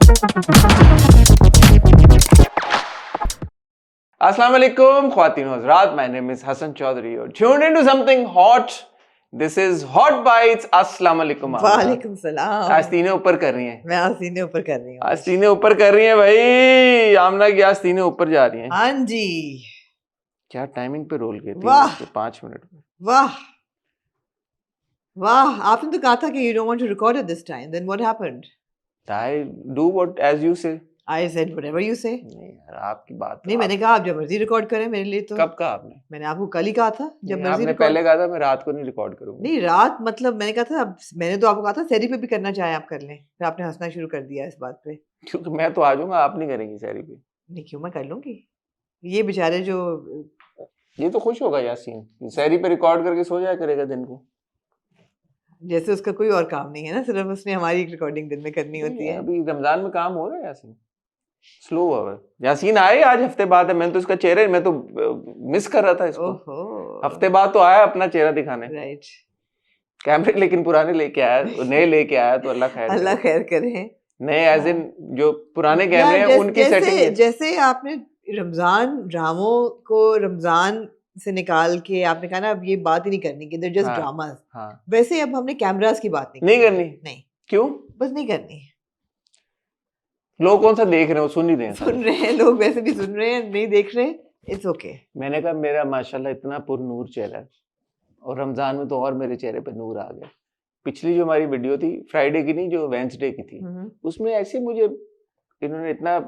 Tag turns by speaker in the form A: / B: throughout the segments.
A: Assalamu alaikum, Khwateen Hazrat. My name is Hassan Chaudhary. You're tuned into something hot. This is Hot Bites. Assalamu alaikum.
B: वालेकुम सलाम।
A: आज तीनों ऊपर कर रही हैं।
B: मैं आज सीने ऊपर कर रही हूँ।
A: आज तीनों ऊपर कर रही हैं भाई। आमना की आज तीनों ऊपर जा रही हैं।
B: हाँ जी।
A: क्या टाइमिंग पे रोल किए?
B: वाह।
A: 5 मिनट में।
B: वाह वाह, आपने तो कहा था कि you don't want to record at this time. Then what happened?
A: I do what as you say.
B: I said whatever you say.
A: नहीं यार, आपकी बात
B: नहीं, मैंने कहा आप जब मर्जी रिकॉर्ड करें मेरे लिए तो।
A: कब कहा आपने?
B: मैंने आपको कल ही कहा था जब मर्जी
A: आपने
B: रिकॉर्ड।
A: पहले कहा था मैं रात को नहीं रिकॉर्ड करूंगा।
B: नहीं, रात मतलब मैंने कहा था, मैंने तो आपको कहा था सैरी पे भी करना चाहे आप कर लें, फिर आपने हंसना शुरू कर दिया इस बात पे।
A: क्योंकि मैं तो आ जाऊंगा, आप नहीं करेंगी सैरी पे।
B: नहीं, क्यों, मैं कर लूंगी। ये बेचारे जो
A: ये तो खुश होगा यासीन, सैरी पे रिकॉर्ड करके सो जाया करेगा दिन को।
B: जैसे उसका कोई और काम नहीं है ना, सिर्फ उसने हमारी रिकॉर्डिंग दिन में करनी होती है।
A: अभी रमजान में काम हो रहा है यासीन, स्लो हुआ है। यासीन आए आज हफ्ते बाद है, मैं तो इसका चेहरे मैं तो मिस कर रहा था इसको।
B: ओहो,
A: हफ्ते बाद तो आया अपना चेहरा दिखाने।
B: राइट।
A: कैमरे लेकिन पुराने लेके आया, नए लेके आया तो अल्लाह खैर
B: अल्लाह खैर करे।
A: नए एज इन जो पुराने
B: या
A: कैमरे हैं उनकी सेटिंग।
B: जैसे आपने रमजान ड्रामों को रमजान से निकाल के आपने कहा ना अब ये बात ही नहीं करनी कि they're just dramas, वैसे अब हमने कैमरास की बात
A: नहीं करनी।
B: नहीं,
A: क्यों?
B: बस नहीं करनी।
A: लोग कौन सा देख रहे हो, सुन ही रहे हैं।
B: सुन रहे हैं लोग, वैसे भी सुन रहे हैं, नहीं देख रहे, इट्स ओके।
A: मैंने कहा मेरा माशाल्लाह इतना पुरनूर चेहरा है, और रमजान में तो और मेरे चेहरे पे नूर आ गया। पिछली जो हमारी वीडियो थी फ्राइडे की नहीं, जो वेंसडे की थी, उसमें ऐसे मुझे इन्होंने इतना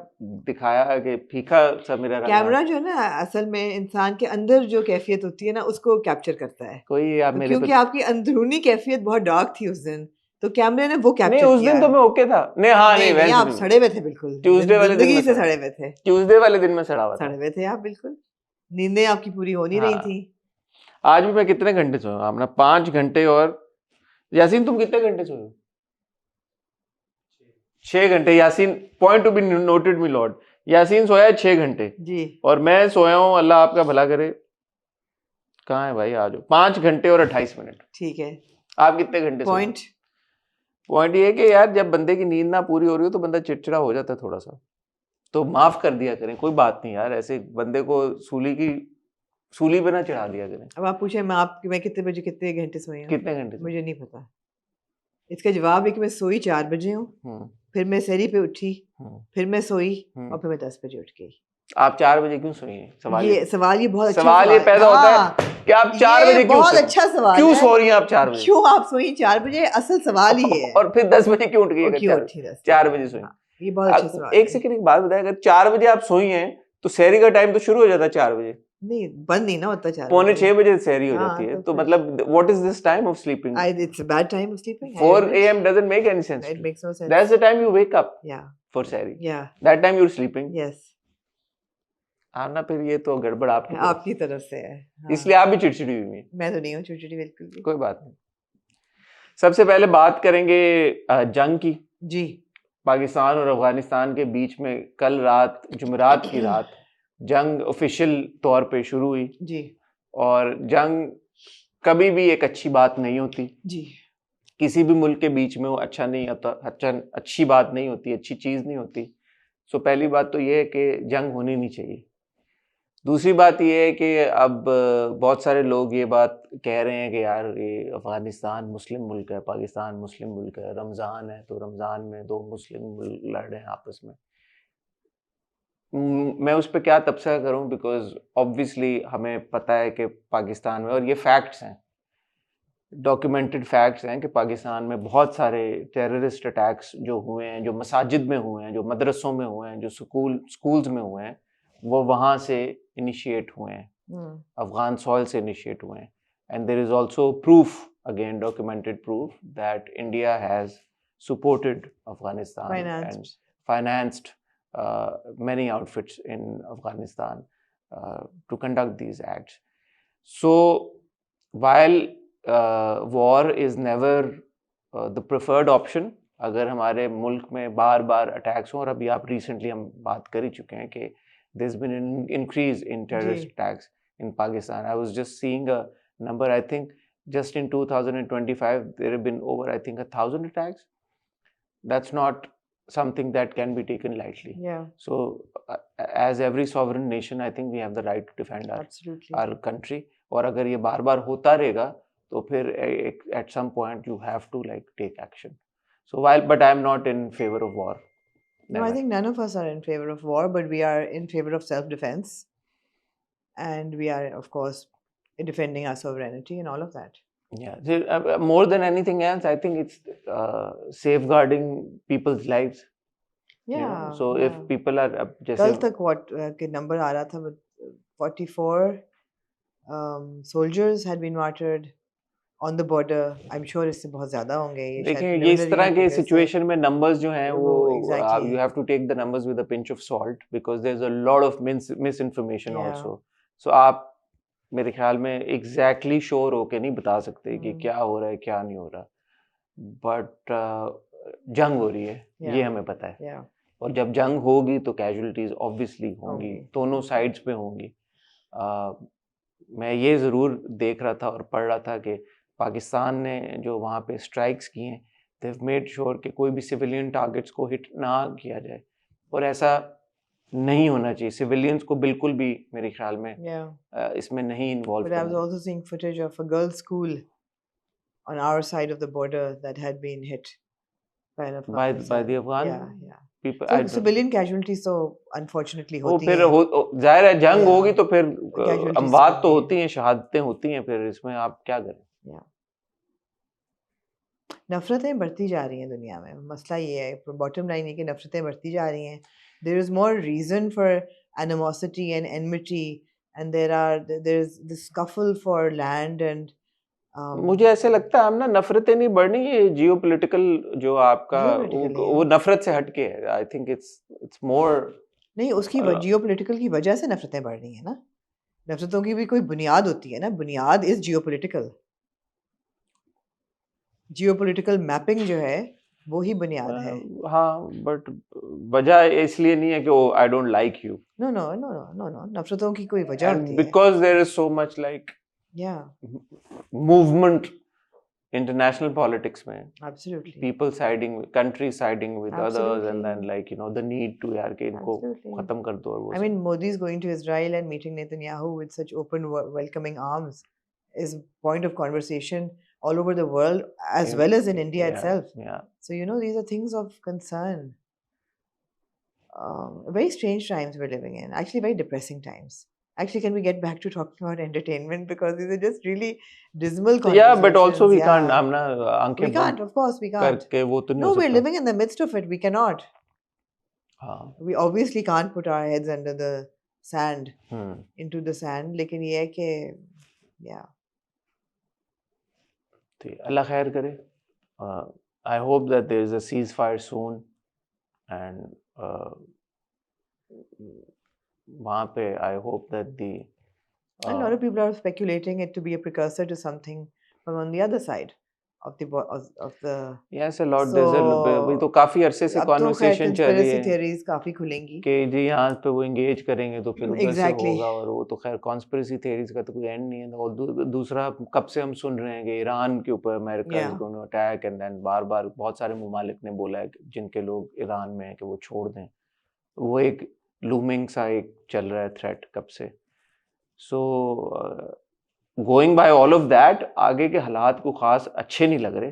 A: दिखाया कि फीका सा मेरा
B: कैमरा जो है ना असल में इंसान के अंदर जो कैफियत होती है ना उसको कैप्चर करता है।
A: कोई आप
B: तो
A: मेरे
B: क्योंकि आपकी अंदरूनी कैफियत बहुत डार्क थी उस दिन, तो कैमरे ने वो कैप्चर
A: किया। नहीं उस दिन तो मैं ओके था। नहीं हाँ नहीं,
B: आप सड़े हुए थे बिल्कुल।
A: ट्यूसडे वाले दिन
B: से सड़े हुए थे।
A: ट्यूसडे वाले दिन में सड़ा हुआ था।
B: सड़े हुए थे आप बिल्कुल, नींदें आपकी पूरी हो नहीं रही थी।
A: आज भी मैं कितने घंटे सोया? आपने 5 घंटे। और यासीन तुम कितने घंटे सोए? 6 घंटे। Yasin point to be noted my lord, Yasin सोया है 6 घंटे
B: जी, और
A: मैं सोया हूँ, अल्लाह आपका भला करे। कहाँ है भाई? आ जाओ। 5 घंटे और 28 मिनट।
B: ठीक है।
A: आप कितने घंटे? पॉइंट ये है कि यार जब बंदे की नींद ना पूरी हो रही हो तो बंदा चिड़चिड़ा हो जाता है थोड़ा सा, तो माफ कर दिया करें, कोई बात नहीं यार। ऐसे बंदे को सूली पे ना चढ़ा दिया करें। अब
B: आप पूछे मैं कितने बजे कितने घंटे सोई हूँ?
A: कितने घंटे?
B: मुझे नहीं पता। इसका जवाब है कि मैं सोई 4 बजे हूँ, फिर मैं सहरी पे उठी, फिर मैं सोई, और फिर मैं 10 बजे उठ गई।
A: आप 4 बजे क्यों सोई हैं?
B: सवाल ये बहुत अच्छा
A: सवाल ये पैदा होता है कि आप 4 बजे क्यों?
B: बहुत अच्छा सवाल
A: क्यों सो रही हैं आप 4 बजे?
B: क्यों आप सोई 4 बजे? असल सवाल ही है।
A: और फिर 10 बजे क्यों उठ गई?
B: क्यों उठी?
A: 4 बजे सोई।
B: ये बहुत अच्छा सवाल।
A: एक सेकंड की बात बताएं, अगर 4 बजे आप सोई हैं तो सहरी का टाइम तो शुरू हो जाता है 4 बजे।
B: नहीं, बंद नहीं ना होता 4
A: पौने 6 बजे सहरी हो जाती है, तो मतलब what is this time of sleeping?
B: It's a bad time of sleeping.
A: 4 AM doesn't make any sense.
B: It makes no sense.
A: That's the time you wake up.
B: Yeah.
A: For सहरी.
B: Yeah.
A: That time you're sleeping.
B: Yes.
A: ना फिर ये तो गड़बड़
B: आपकी तरफ से है।
A: इसलिए आप भी चिड़चिड़ी हुई हैं।
B: मैं तो नहीं हूँ चिड़चिड़ी बिल्कुल भी।
A: कोई बात नहीं। सबसे पहले बात करेंगे जंग की।
B: जी।
A: पाकिस्तान और अफगानिस्तान के बीच में कल रात जुमेरात की रात जंग ऑफिशियल तौर पे शुरू हुई
B: जी।
A: और जंग कभी भी एक अच्छी बात नहीं होती
B: जी।
A: किसी भी मुल्क के बीच में वो अच्छा नहीं होता, अच्छी बात नहीं होती, अच्छी चीज़ नहीं होती। सो पहली बात तो ये है कि जंग होनी नहीं चाहिए। दूसरी बात ये है कि अब बहुत सारे लोग ये बात कह रहे हैं कि यार ये अफ़गानिस्तान मुस्लिम मुल्क है, पाकिस्तान मुस्लिम मुल्क है, रमज़ान है तो रमज़ान में 2 मुस्लिम मुल्क लड़ रहे हैं आपस में। मैं उस पर क्या तबसरा करूं, बिकॉज ऑब्वियसली हमें पता है कि पाकिस्तान में, और ये फैक्ट्स हैं, डॉक्यूमेंटेड फैक्ट्स हैं कि पाकिस्तान में बहुत सारे टेररिस्ट अटैक्स जो हुए हैं, जो मसाजिद में हुए हैं, जो मदरसों में हुए हैं, जो स्कूल्स में हुए हैं, वो वहाँ से इनिशिएट हुए हैं, अफगान सॉइल से इनिशिएट हुए हैं। And there is also proof, again documented proof, that India has supported Afghanistan and financed many outfits in Afghanistan to conduct these acts. So while war is never the preferred option, अगर हमारे मुल्क में बार बार attacks हों, और अभी आप recently हम बात कर ही चुके हैं कि there's been an increase in terrorist attacks in Pakistan. I was just seeing a number, I think just in 2025 there have been over, I think, 1,000 attacks. That's not something that can be taken lightly.
B: Yeah.
A: So as every sovereign nation, I think we have the right to defend our country. और अगर ये बार बार होता रहेगा तो फिर at some point you have to like take action. So but I'm not in favor of war.
B: No, I think none of us are in favor of war, but we are in favor of self-defense, and we are, of course, defending our sovereignty and all of that.
A: Yeah, more than anything else, I think it's safeguarding people's lives.
B: Yeah.
A: You know? So if people are just
B: कल तक what के number आ रहा था 44 soldiers had been martyred on the border. I'm sure इससे बहुत ज़्यादा होंगे ये.
A: देखिए ये इस तरह के सिचुएशन में numbers जो हैं वो you have to take the numbers with a pinch of salt because there's a lot of misinformation also. So आप मेरे ख्याल में exactly sure होके नहीं बता सकते कि क्या हो रहा है क्या नहीं हो रहा. But जंग हो रही है ये हमें पता है. और जब जंग होगी तो कैजुअलिटीज ऑब्वियसली होंगी, दोनों साइड्स पे होंगी. मैं ये ज़रूर देख रहा था और पढ़ रहा था कि पाकिस्तान ने जो वहाँ पे स्ट्राइक्स किए हैं, दे हैव मेड श्योर कि कोई भी सिविलियन टारगेट्स को हिट ना किया जाए, और ऐसा नहीं होना चाहिए. सिविलियंस को बिल्कुल भी मेरे ख्याल में इसमें नहीं इन्वॉल्व करना.
B: But I was also seeing footage of a girls' school on our side of the border that had been hit by
A: the Afghan people.
B: So civilian casualties तो unfortunately होती हैं.
A: फिर जाहिर है जंग होगी तो फिर अमवात तो होती हैं, शहादतें होती हैं, फिर इसमें आप क्या करें.
B: नफरतें बढ़ती जा रही हैं दुनिया में. मसला ये है, बॉटम लाइन है कि नफरतें बढ़ती जा रही हैं. There is more reason for animosity and enmity, and there is this scuffle for land and
A: मुझे ऐसे लगता है हम ना नफरतें नहीं बढ़नी, ये जियोपॉलिटिकल जो आपका वो नफरत से हटके है. आई थिंक इट्स मोर
B: नहीं, उसकी जियोपॉलिटिकल की वजह से नफरतें बढ़ रही है ना. नफरतों की भी कोई बुनियाद होती है ना. बुनियाद इज जियोपॉलिटिकल. जियोपॉलिटिकल मैपिंग जो है वो ही बुनियाद है.
A: हाँ, बट वजह इसलिए नहीं है कि I don't like you.
B: No no no no no, नफरतों की कोई वजह होती है.
A: Because there is so much like movement international politics में.
B: Absolutely.
A: People siding, countries siding with others, and then like the need to यार कि इनको खत्म कर दो. और वो
B: I mean, Modi is going to Israel and meeting Netanyahu with such open welcoming arms is point of conversation all over the world as well as in India itself. So these are things of concern. Very strange times we're living in. Actually, very depressing times. Actually, can we get back to talking about entertainment, because these are just really dismal conversations.
A: Yeah, but also we can't.
B: We can't. Of course, we can't. No, we're living in the midst of it. We cannot. We obviously can't put our heads under the sand, into the sand. लेकिन ये है कि,
A: Allah khair करे. I hope that there is a ceasefire soon, and वहाँ पे I hope that
B: a lot of people are speculating it to be a precursor to something from on the other side of the
A: yes, a lot. So तो काफी अरसे से conversation चल रही है.
B: conspiracy theories काफी खुलेंगी
A: कि जी यहाँ पे वो engage करेंगे तो फिर उधर से होगा, और वो तो खैर conspiracy theories का तो कोई end नहीं है. और दूसरा कब से हम सुन रहे हैं कि ईरान के ऊपर America is going to attack, and then बार-बार बहुत सारे मुमालिक ने बोला है जिनके लोग ईरान में हैं कि वो छोड़ दें. वो एक लूमिंग सा एक चल रहा है थ्रेट कब से. So going by all of that, आगे के हालात को खास अच्छे नहीं लग रहे.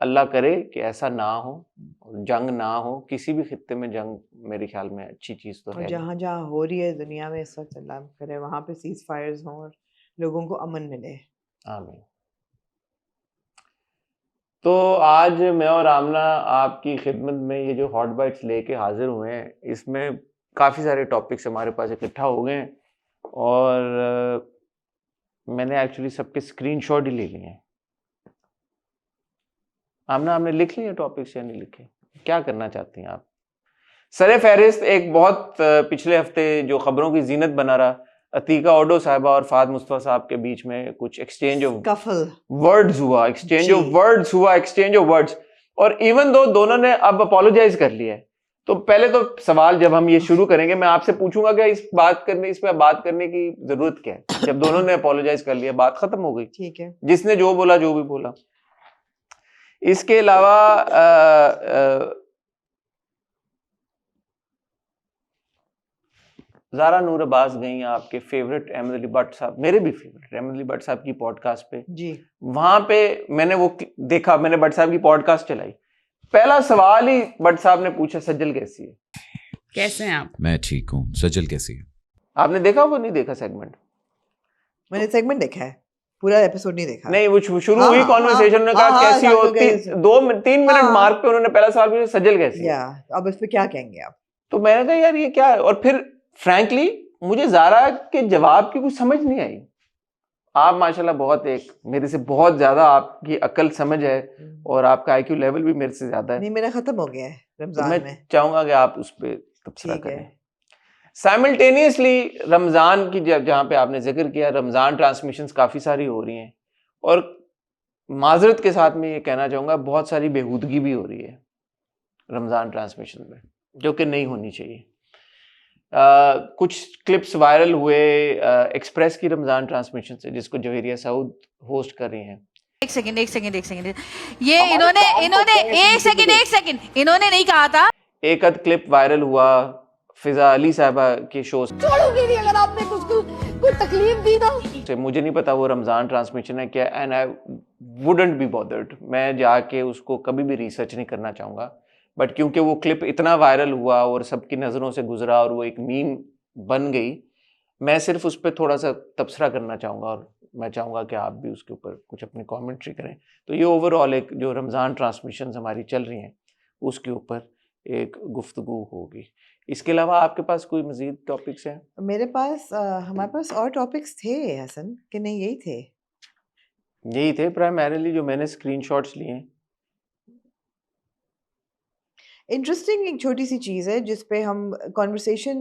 A: अल्लाह करे कि ऐसा ना हो, जंग ना हो किसी भी खित्ते में. जंग मेरे ख्याल में अच्छी चीज तो है.
B: जहाँ जहाँ हो रही है दुनिया में इस वक्त, अल्लाह करे वहाँ पे सीज फायर्स हों और लोगों को अमन मिले.
A: आमीन. तो आज मैं और आमना आपकी खिदमत में ये जो हॉट बाइट्स लेके हाजिर हुए हैं, इसमें काफ़ी सारे टॉपिक्स हमारे पास इकट्ठा हो गए हैं, और मैंने एक्चुअली सबके स्क्रीनशॉट ही ले लिए हैं. आमना, आपने लिख लिए टॉपिक्स या नहीं लिखे? क्या करना चाहती हैं आप? सरे फहरिस्त एक बहुत पिछले हफ्ते जो खबरों की जीनत बना रहा, अतीका ओडो साहिबा और फाद मुस्तफा साहब के बीच में कुछ एक्सचेंज ऑफ वर्ड्स हुआ, एक्सचेंज ऑफ वर्ड्स, और इवन दो दोनों ने अब अपोलोजाइज कर लिया है. तो पहले तो सवाल जब हम ये शुरू करेंगे, मैं आपसे पूछूंगा कि इस पे बात करने की जरूरत क्या है? जब दोनों ने अपोलोजाइज कर लिया, बात खत्म हो गई.
B: ठीक है,
A: जिसने जो भी बोला. इसके अलावा ज़ारा नूर अब्बास गई आपके फेवरेट अहमद अली भट्ट साहब, मेरे भी फेवरेट अहमद अली भट्ट साहब की पॉडकास्ट पे
B: जी।
A: वहां पे मैंने वो देखा, मैंने भट्ट साहब की पॉडकास्ट चलाई, पहला सवाल ही भट्ट साहब ने पूछा सज्जल कैसी है?
C: कैसे हैं आप?
D: मैं ठीक हूँ, सज्जल कैसी है?
A: आपने देखा वो नहीं देखा सेगमेंट?
B: मैंने सेगमेंट देखा है, पूरा एपिसोड नहीं देखा।
A: नहीं, वो शुरू
B: हाँ,
A: हुई
B: हाँ,
A: कॉन्वर्सेशन ने
B: हाँ,
A: कहा
B: हाँ,
A: कैसी
B: हाँ,
A: हो,
B: हाँ, कैसे?
A: 2-3 मिनट
B: हाँ।
A: मार्क पे उन्होंने पहला सवाल पूछा सज्जल कैसी है?
B: या अब इस पे क्या कहेंगे आप?
A: तो मैंने कहा यार ये क्या है, और फिर फ्रैंकली मुझे ज़ारा के जवाब की कुछ समझ नहीं आई। आप माशाल्लाह बहुत मेरे से बहुत ज्यादा आपकी अकल समझ है और आपका आईक्यू लेवल भी मेरे से ज्यादा है।
B: नहीं, मेरा खत्म हो गया है
A: तो
B: रमजान
A: मैं
B: में।
A: चाहूंगा कि आप उस पर तबसरा
B: ठीक है।
A: करें। साइमल्टेनियसली रमजान की जहाँ पे आपने जिक्र किया, रमजान ट्रांसमिशंस काफी सारी हो रही हैं और माजरत के साथ में ये कहना चाहूंगा बहुत सारी बेहूदगी भी हो रही है रमजान ट्रांसमिशन में, जो कि नहीं होनी चाहिए। कुछ क्लिप्स वायरल हुए एक्सप्रेस की रमजान ट्रांसमिशन से, जिसको जवेरिया साउद होस्ट कर रही हैं।
E: एक सेकंड ये इन्होंने नहीं कहा था।
A: एक अद क्लिप वायरल हुआ फिजा अली साहबा के शो
F: छोड़ूंगी अगर आपने कुछ तकलीफ दी ना।
A: से। मुझे नहीं पता वो रमजान ट्रांसमिशन है क्या, and I wouldn't be bothered, मैं जाके उसको कभी भी रिसर्च नहीं करना चाहूँगा। बट क्योंकि वो क्लिप इतना वायरल हुआ और सबकी नज़रों से गुजरा और वो एक मीम बन गई, मैं सिर्फ उस पर थोड़ा सा तबसरा करना चाहूँगा और मैं चाहूँगा कि आप भी उसके ऊपर कुछ अपनी कमेंट्री करें। तो ये ओवरऑल एक जो रमज़ान ट्रांसमिशन हमारी चल रही हैं उसके ऊपर एक गुफ्तगू होगी। इसके अलावा आपके पास कोई मज़ीद टॉपिक्स हैं?
B: मेरे पास हमारे पास और टॉपिक्स थे हसन, कि नहीं यही थे?
A: यही थे प्राइमरीली जो मैंने स्क्रीनशॉट्स लिए हैं।
B: इंटरेस्टिंग एक छोटी सी चीज़ है जिस पे हम कॉन्वर्सेशन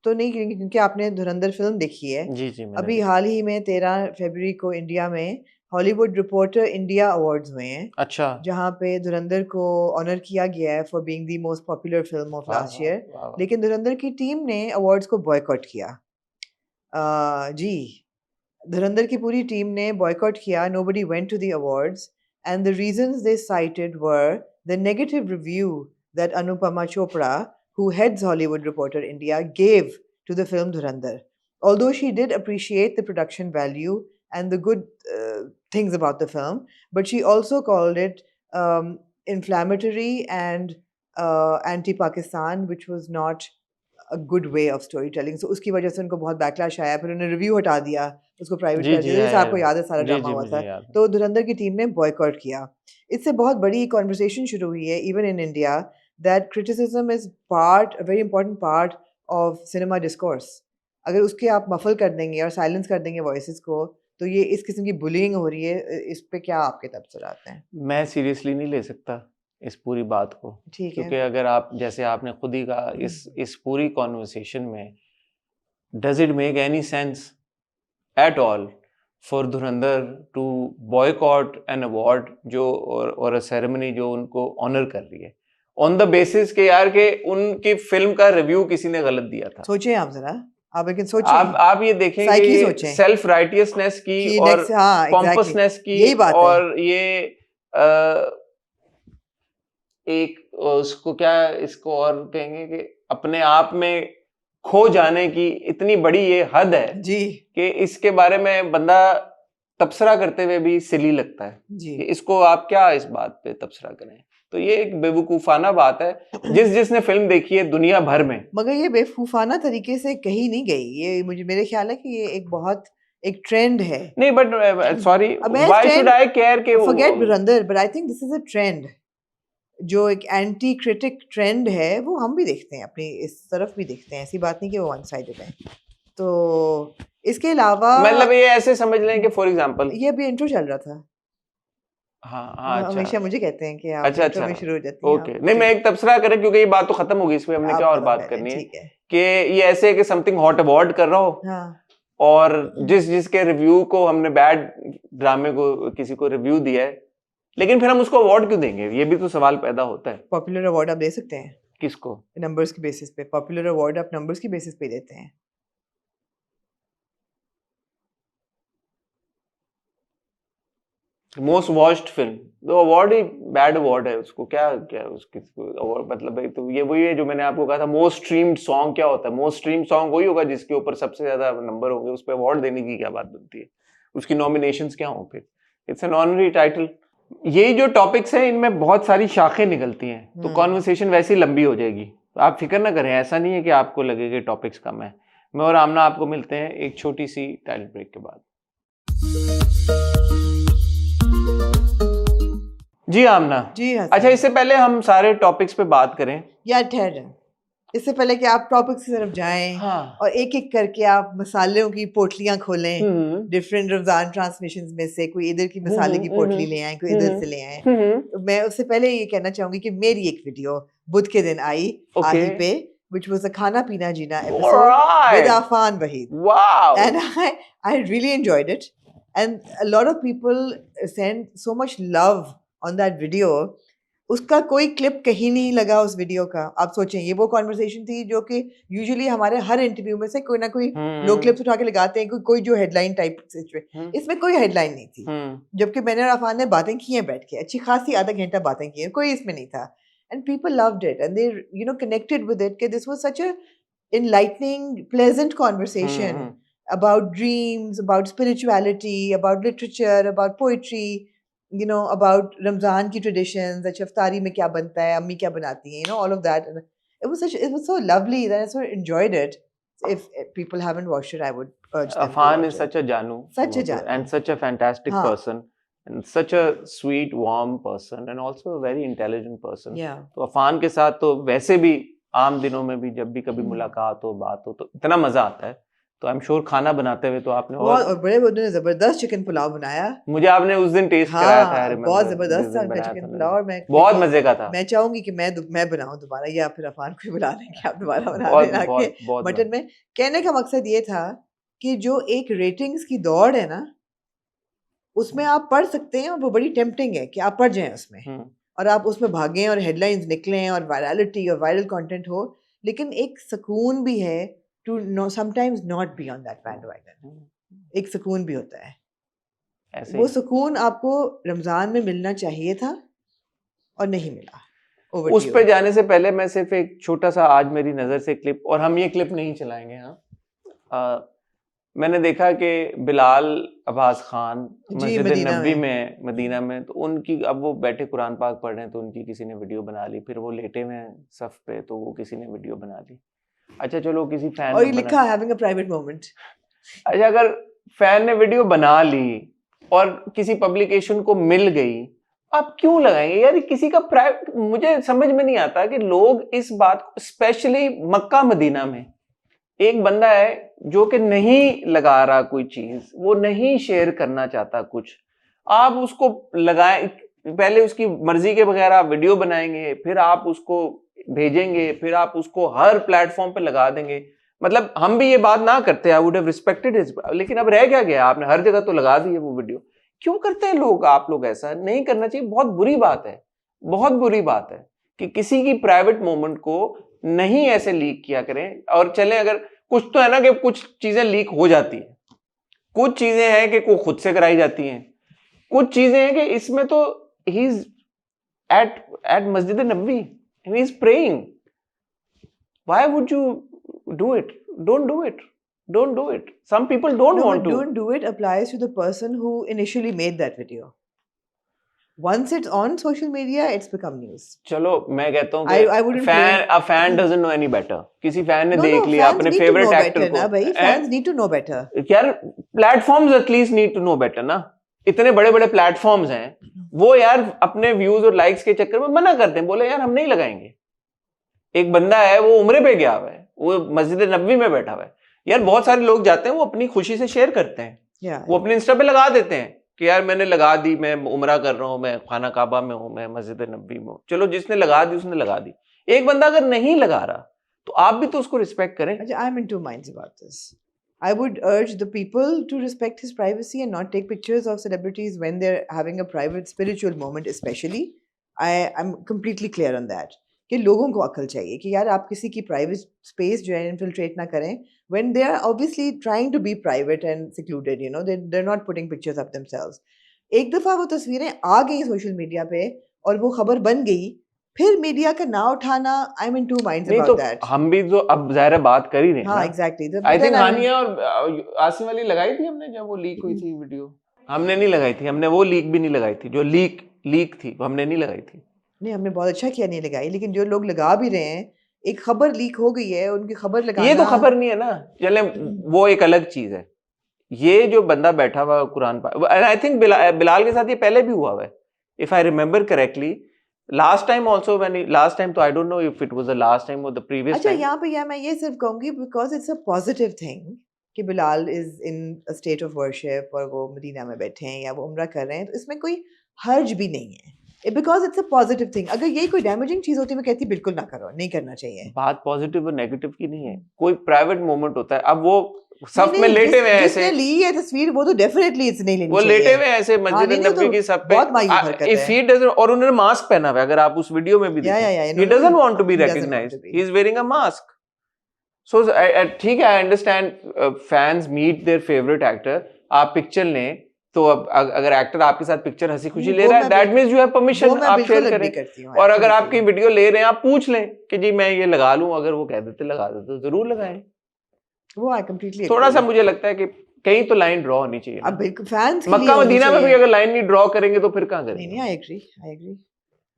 B: तो नहीं करेंगे क्योंकि आपने धुरंधर फिल्म देखी है।
A: जी जी, मैंने
B: अभी हाल ही में 13 फरवरी को इंडिया में हॉलीवुड रिपोर्टर इंडिया अवार्ड्स हुए हैं,
A: अच्छा,
B: जहाँ पे धुरंधर को ऑनर किया गया है for being the most popular film of
A: वाह
B: लास्ट
A: वाह
B: ईयर।
A: वाह वाह।
B: लेकिन धुरंधर की टीम ने अवार्ड्स को बॉयकॉट किया। जी, धुरंधर की पूरी टीम ने बॉयकॉट किया। Nobody went to the awards and the reasons they cited were the negative review that Anupama Chopra, who heads Hollywood Reporter India, gave to the film Dhurandhar. Although she did appreciate the production value and the good things about the film, but she also called it inflammatory and anti-Pakistan, which was not a good way of storytelling. So उसकी वजह से उनको बहुत backlash आया, फिर उन्होंने review हटा दिया, उसको प्राइवेट
A: जी
B: कर
A: जी
B: दिया, जैसे आपको याद है सारा
A: जी
B: ड्रामा
A: जी,
B: हुआ
A: मुझे
B: था।
A: याद है।
B: तो धुरंधर की टीम ने बॉयकॉट किया। इससे बहुत बड़ी कॉन्वर्सेशन शुरू हुई है even in India that criticism is a very important part of cinema discourse. अगर उसके आप मफल कर देंगे और साइलेंस कर देंगे वॉइसेस को, तो ये इस किस्म की बुलिंग हो रही है। इस पे क्या आपके तबसरे आते हैं?
A: मैं सीरियसली नहीं ले सकता इस पूरी बात को,
B: ठीक
A: क्योंकि
B: है।
A: अगर आप, जैसे आपने खुद ही कहा, इस पूरी कॉन्वर्सेशन में does it make any sense at all for Dhurandhar to boycott an award जो और अ सेरेमनी जो उनको ऑनर कर रही है ऑन द बेसिस के यार के उनकी फिल्म का रिव्यू किसी ने गलत दिया था?
B: सोचें आप जरा, आप लेकिन सोचें।
A: आप ये देखें कि
B: Psyche
A: ये
B: सोचें।
A: सेल्फ राइटियसनेस की
B: कि
A: और
B: next- हाँ, exactly.
A: पॉम्पसनेस की,
B: यही बात है।
A: और ये एक उसको क्या इसको और कहेंगे कि अपने आप में खो जाने की इतनी बड़ी ये हद है
B: जी
A: कि इसके बारे में बंदा तबसरा करते हुए भी सिली लगता है
B: जी।
A: कि इसको आप क्या इस बात पे तबसरा करें। तो ये एक बेवकूफाना बात है जिसने फिल्म देखी है दुनिया भर में।
B: मगर ये बेवकूफाना तरीके से कही नहीं गई, ये मेरे ख्याल है कि ये एक बहुत एक ट्रेंड है।
A: नहीं, बट सॉरी,
B: अब
A: व्हाई शुड आई केयर के
B: forget Dhurandhar, but I think this is a trend, जो एक एंटी क्रिटिक ट्रेंड है, वो हम भी देखते हैं, अपनी इस तरफ भी देखते हैं। ऐसी बात नहीं कि वो वन साइडेड है। तो इसके अलावा
A: मतलब ये ऐसे समझ लें कि फॉर एग्जांपल
B: ये अभी इंट्रो चल रहा था।
A: हाँ हाँ, अच्छा
B: हमेशा मुझे कहते हैं कि आप
A: अच्छा
B: इंट्रो
A: अच्छा,
B: में शुरू हो जाती हैं।
A: ओके। नहीं, मैं एक तबसरा करें क्योंकि ये बात तो खत्म हो गई, इसमें हमने क्या और बात करनी है
B: ठीक है।
A: कि ये ऐसे है कि समथिंग हॉट अवार्ड कर रहा हो
B: हाँ,
A: और जिसके रिव्यू को हमने बैड ड्रामे को किसी को रिव्यू दिया है, लेकिन फिर हम उसको अवार्ड क्यों देंगे? ये भी तो सवाल पैदा होता है।
B: पॉपुलर अवार्ड आप दे सकते हैं
A: किसको?
B: नंबर्स की बेसिस पे। पॉपुलर अवार्ड आप नंबर्स की बेसिस पे देते हैं।
A: मोस्ट वॉच्ड फिल्म, तो अवार्ड ही बैड अवार्ड है उसको, क्या क्या उसकी अवार्ड मतलब है, तो ये वही है जो मैंने आपको कहा था मोस्ट स्ट्रीम्ड सॉन्ग क्या होता है, मोस्ट स्ट्रीम सॉन्ग वही होगा जिसके ऊपर सबसे ज्यादा नंबर होंगे, उस पर अवार्ड देने की क्या बात बनती है, उसकी नॉमिनेशंस क्या हों फिर, इट्स एन ऑनरी टाइटल। यही जो टॉपिक्स हैं इनमें बहुत सारी शाखें निकलती हैं, तो कॉन्वर्सेशन वैसे ही लंबी हो जाएगी, तो आप फिक्र ना करें, ऐसा नहीं है कि आपको लगे कि टॉपिक्स कम है। मैं और आमना आपको मिलते हैं एक छोटी सी टैलेंट ब्रेक के बाद। जी आमना
B: जी हाँ
A: अच्छा, इससे पहले हम सारे टॉपिक्स पे बात करें।
B: यार ठहर जाए, इससे पहले कि आप टॉपिक्स की तरफ जाएं
A: हाँ।
B: और एक एक करके आप मसालों की पोटलियां खोलें, डिफरेंट रमजान ट्रांसमिशंस में से कोई इधर की मसाले की पोटली ले आए, कोई इधर से ले आए, तो मैं उससे पहले ये कहना चाहूंगी कि मेरी एक वीडियो बुध के दिन आई आही पे, which was a खाना पीना जीना episode with Afan Wahid.
A: Wow.
B: And I really enjoyed it, and a lot of people sent so much love on that video. उसका कोई क्लिप कहीं नहीं लगा उस वीडियो का। आप सोचें, ये वो कॉन्वर्सेशन थी जो कि यूजुअली हमारे हर इंटरव्यू में से कोई ना कोई लोग क्लिप्स उठा के लगाते हैं, कोई जो हेडलाइन टाइप सिचुएशन, इसमें कोई हेडलाइन नहीं थी, जबकि मैंने और अफान ने बातें की हैं बैठ के, अच्छी खासी आधा घंटा बातें की हैं, कोई इसमें नहीं था, and people loved it and they connected with it, कि this was such a enlightening, pleasant conversation about dreams, about spirituality, about literature, about poetry, about Ramzan ki traditions, अच्छा इफ्तारी में क्या बनता है, अम्मी क्या बनाती हैं, all of that. And it was so lovely that I so enjoyed it. If people haven't watched it, I would urge them
A: Afan
B: to watch
A: is such a Janu.
B: Such a Janu.
A: And such a fantastic person. And such a sweet, warm person. And also a very intelligent person.
B: Yeah.
A: तो अफान के साथ तो वैसे भी आम दिनों में भी जब भी कभी मुलाकात हो, बात हो, तो इतना मजा आता है। तो आई एम श्योर खाना बनाते हुए तो आपने
B: और बड़े उन्होंने जबरदस्त चिकन पुलाव बनाया।
A: मुझे आपने उस दिन टेस्ट कराया था,
B: बहुत जबरदस्त था चिकन पुलाव, और मैं
A: बहुत मजे का था।
B: मैं चाहूंगी कि मैं बनाऊं दोबारा, या फिर अफान को बुला लें कि आप दोबारा बना लेना के मटन में। कहने का मकसद ये था कि जो एक रेटिंग्स की दौड़ है ना, उसमें आप पढ़ सकते हैं और वो बड़ी टेम्पटिंग है कि आप पढ़ जाएं उसमें और आप उसमें भागें और हेडलाइंस निकलें और वायरलिटी और वायरल कंटेंट हो, लेकिन एक सुकून भी है to sometimes not be on that bandwagon. एक सुकून भी होता है, ऐसे वो सुकून आपको रमजान में मिलना चाहिए था और नहीं मिला।
A: उस पे जाने से पहले मैं सिर्फ एक छोटा सा आज मेरी नजर से क्लिप, और हम ये क्लिप नहीं चलाएंगे, हाँ, मैंने देखा कि बिलाल अब्बास खान मस्जिद नबी में मदीना में, तो उनकी अब वो बैठे कुरान पाक पढ़ रहे हैं, तो उनकी किसी ने वीडियो बना ली, फिर वो लेटे हुए हैं सफ पे, तो वो किसी ने वीडियो बना ली। अच्छा चलो किसी फैन
B: और लिखा हैविंग अ प्राइवेट मोमेंट।
A: अच्छा, अगर फैन ने वीडियो बना ली और किसी पब्लिकेशन को मिल गई, आप क्यों लगाएंगे यार किसी का प्राइवेट? मुझे समझ में नहीं आता कि लोग इस बात को, स्पेशली मक्का मदीना में एक बंदा है जो कि नहीं लगा रहा कोई चीज, वो नहीं शेयर करना चाहता कुछ, आप उसको लगाए, पहले उसकी मर्जी के बगैर आप वीडियो बनाएंगे, फिर आप उसको भेजेंगे, फिर आप उसको हर प्लेटफॉर्म पे लगा देंगे। मतलब हम भी ये बात ना करते, I would have respected it, लेकिन अब रह क्या गया, आपने हर जगह तो लगा दी है वो वीडियो। क्यों करते हैं लोग? आप लोग ऐसा नहीं करना चाहिए, बहुत बुरी बात है, बहुत बुरी बात है कि किसी की प्राइवेट मोमेंट को नहीं ऐसे लीक किया करें। और चले, अगर कुछ तो है ना कि कुछ चीजें लीक हो जाती है, कुछ चीजें हैं कि को खुद से कराई जाती हैं, कुछ चीजें हैं कि इसमें तो ही इज एट मस्जिद नबवी, he is praying. Why would you do it? Don't do it. Don't do it. Some people don't want to.
B: Don't do it applies to the person who initially made that video. Once it's on social media, it's become news.
A: चलो मैं कहता हूँ कि a fan doesn't know any better. किसी fan ने देख लिया अपने फेवरेट एक्टर को,
B: ना भाई, fans need to know better.
A: यार platforms at least need to know better ना। इतने बड़े बड़े प्लेटफॉर्म्स हैं, वो यार अपने व्यूज और लाइक्स के चक्कर में मना करते हैं, बोले यार हम नहीं लगाएंगे। एक बंदा है वो उम्रे पे गया हुआ है, वो मस्जिद नबवी में बैठा हुआ है, यार बहुत सारे लोग जाते हैं, वो अपनी खुशी से शेयर करते हैं, वो अपने इंस्टा पे लगा देते हैं कि यार मैंने लगा दी, मैं उमरा कर रहा हूँ, मैं खाना काबा में हूँ, मैं मस्जिद नबवी में हूँ। चलो जिसने लगा दी उसने लगा दी, एक बंदा अगर नहीं लगा रहा तो आप भी तो उसको रिस्पेक्ट करें।
B: I am in two minds about this. I would urge the people to respect his privacy and not take pictures of celebrities when they're having a private spiritual moment, especially. I'm completely clear on that. कि लोगों को अक्ल चाहिए कि यार आप किसी की प्राइवेट स्पेस जो है इन्फिल्ट्रेट ना करें when they are obviously trying to be private and secluded, they're not putting pictures of themselves. एक दफा वो तस्वीरें आ गई सोशल मीडिया पे और वो खबर बन गई, फिर मीडिया का ना उठाना, I am in two minds
A: नहीं तो
B: अबाउट दैट।
A: हम भी तो अब ज़ाहिर है बात कर ही रहे हैं
B: हाँ
A: ना।
B: एग्जैक्टली।
A: आई थिंक हानिया और आसिम अली लगाई थी हमने जब वो लीक हुई थी वीडियो। हमने नहीं लगाई थी, हमने वो लीक भी नहीं लगाई थी, जो लीक थी वो हमने नहीं लगाई थी।
B: नहीं, हमने बहुत अच्छा किया नहीं लगाई, लेकिन जो लोग लगा भी रहे हैं, एक खबर लीक हो गई है, उनकी खबर लगाना
A: ये तो खबर नहीं है ना, चले वो एक अलग चीज है। ये जो बंदा बैठा हुआ कुरान आई थिंक बिलाल के साथ ये पहले भी हुआ है, if I remember correctly. Last time also last time तो I don't know if it was the last time और द प्रीवियस
B: अच्छा
A: टाइम।
B: यहाँ पे मैं ये सिर्फ कहूंगी because it's a positive thing कि Bilal is in a state of worship और वो मदीना में बैठे हैं या वो उम्रा कर रहे हैं, तो इसमें कोई हर्ज भी नहीं है, because it's a positive thing. अगर यही कोई डैमेजिंग चीज होती मैं कहती बिल्कुल ना करो, नहीं करना चाहिए।
A: बात पॉजिटिव और नेगेटिव की नहीं है, कोई प्राइवेट मोमेंट होता है। अब वो सब में
B: नहीं,
A: लेटे हुए हैं
B: जिसने
A: ऐसे,
B: ली है तस्वीर वो तो डेफिनेटली इट्स नहीं लेनी
A: वो
B: चाहिए।
A: लेटे हुए हैं ऐसे मस्जिद
B: नहीं, वो
A: नबवी
B: तो
A: की सब पे,
B: बहुत मायूस हरकत
A: इफ
B: है।
A: ही डजंट, और उन्होंने मास्क पहना हुआ है, अगर आप उस वीडियो में भी
B: या,
A: देखें, he doesn't want to be
B: he doesn't want
A: recognized,
B: to be.
A: he is wearing a mask. So ठीक है, I understand fans meet their favourite actor, आप पिक्चर लें तो अब अगर एक्टर आपके साथ पिक्चर हंसी खुशी ले
B: वो
A: रहा है,
B: मैं
A: that means you have permission,
B: वो मैं
A: आप
B: बिल्कुल
A: शेयर
B: agree
A: करें।
B: करती हूँ,
A: और अगर
B: absolutely।
A: आपकी वीडियो ले रहे हैं, आप पूछ लें कि जी मैं ये लगा लूं, अगर वो कह देते लगा देते तो जरूर लगाएं।
B: वो आई कंप्लीटली
A: थोड़ा सा मुझे लगता है कि कहीं तो लाइन ड्रॉ होनी चाहिए
B: अब
A: ना।
B: बिल्कुल फैंस
A: मक्का मदीना में भी अगर लाइन नहीं ड्रॉ करेंगे तो फिर कहाँ
B: नहीं
A: करेंगे?
B: I agree.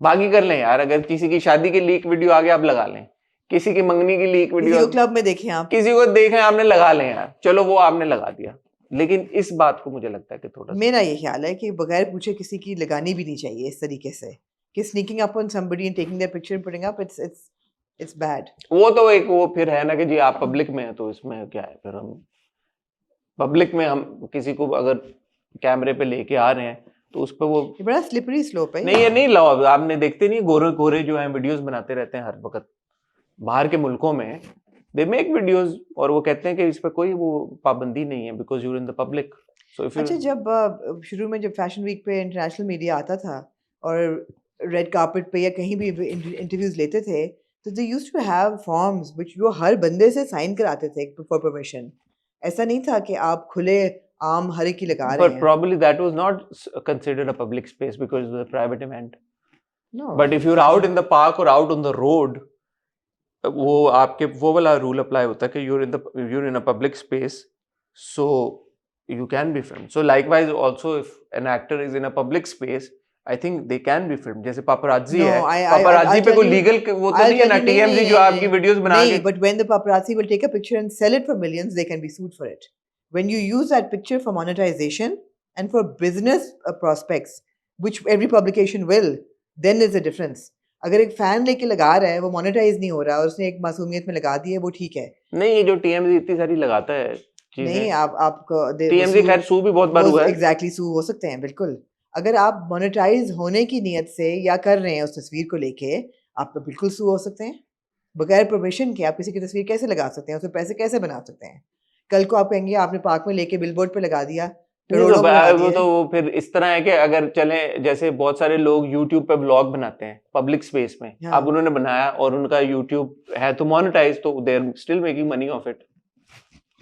A: बाकी कर लें यार, अगर किसी की शादी की लीक वीडियो आ गया आप लगा लें, किसी की मंगनी की लीक
B: किसी
A: वीडियो
B: को क्लब में देखें आप,
A: किसी को देखें आपने, लगा लें यार, चलो वो आपने लगा दिया। लेकिन इस बात को मुझे लगता है कि थोड़ा सा
B: मेरा ये ख्याल है कि बगैर पूछे किसी की लगानी भी नहीं चाहिए इस तरीके से कि sneaking up on somebody and taking their picture and putting up, it's bad.
A: वो तो एक वो फिर है ना कि जी आप पब्लिक में है तो इसमें क्या है, फिर हम पब्लिक में हम किसी को अगर कैमरे पे लेके आ रहे हैं तो उस पर वो
B: ये बड़ा स्लिपरी स्लोप है।
A: नहीं, ये नहीं लाओ। आपने देखते नहीं गोरे गोरे जो हैं वीडियोस बनाते रहते हैं हर वक्त बाहर के मुल्कों में, दे मेक वीडियोस और वो कहते हैं कि इस पे कोई वो पाबंदी नहीं है because you are in the public. So if
B: अच्छा, जब शुरू में जब फैशन वीक पे इंटरनेशनल मीडिया आता था और रेड कार्पेट पे या कहीं भी इंटरव्यूज लेते थे, तो they used to have forms which वो हर बंदे से साइन कराते थे फॉर परमिशन। ऐसा नहीं था कि आप खुले आम हर एक की लगा रहे
A: but
B: हैं।
A: probably that was not considered a public space because it was a private event.
B: No,
A: But if you're out in the park or out on the road, वो आपके वो वाला रूल अप्लाई होता है कि you're in a public space, so you can be filmed. So likewise also if an actor is in a public space, I think they can be filmed. जैसे paparazzi
B: No,
A: है,
B: I'll
A: paparazzi पे
B: tell
A: कोई
B: you-
A: legal वो तो
B: I'll
A: नहीं है
B: tell
A: ना,
B: you, नहीं,
A: TMZ
B: नहीं,
A: जो
B: नहीं,
A: आपकी वीडियोस बना
B: नहीं,
A: के
B: but when the paparazzi will take a picture and sell it for millions, they can be sued for it. When you use that picture for monetization and for business prospects, which every publication will, then there's a difference. अगर एक fan लेके लगा रहा है, वो monetise नहीं हो रहा और उसने एक मासूमियत में लगा दी है, वो ठीक है।
A: नहीं, ये जो TMZ इतनी सारी लगाता है
B: नहीं,
A: चीजें,
B: आपको
A: TMZ खैर सू भी बहुत बार हुआ है।
B: एग्जैक्टली सू हो सकते हैं बिल्कुल। अगर आप मोनेटाइज होने की नियत से या कर रहे हैं उस तस्वीर को लेके, आप तो बिल्कुल सू हो सकते हैं। बगैर परमिशन के आप किसी की तस्वीर कैसे लगा सकते हैं, उसमें पैसे कैसे बना सकते हैं? कल को आप कहेंगे आपने पार्क में लेके बिलबोर्ड पे लगा दिया,
A: नहीं
B: करोड़ों में लगा
A: वो
B: दिए।
A: तो वो फिर इस तरह है कि अगर चले जैसे बहुत सारे लोग YouTube पे ब्लॉग बनाते हैं पब्लिक स्पेस में,
B: हाँ।
A: अब उन्होंने बनाया और उनका YouTube है तो मोनेटाइज, तो they are still making money off it,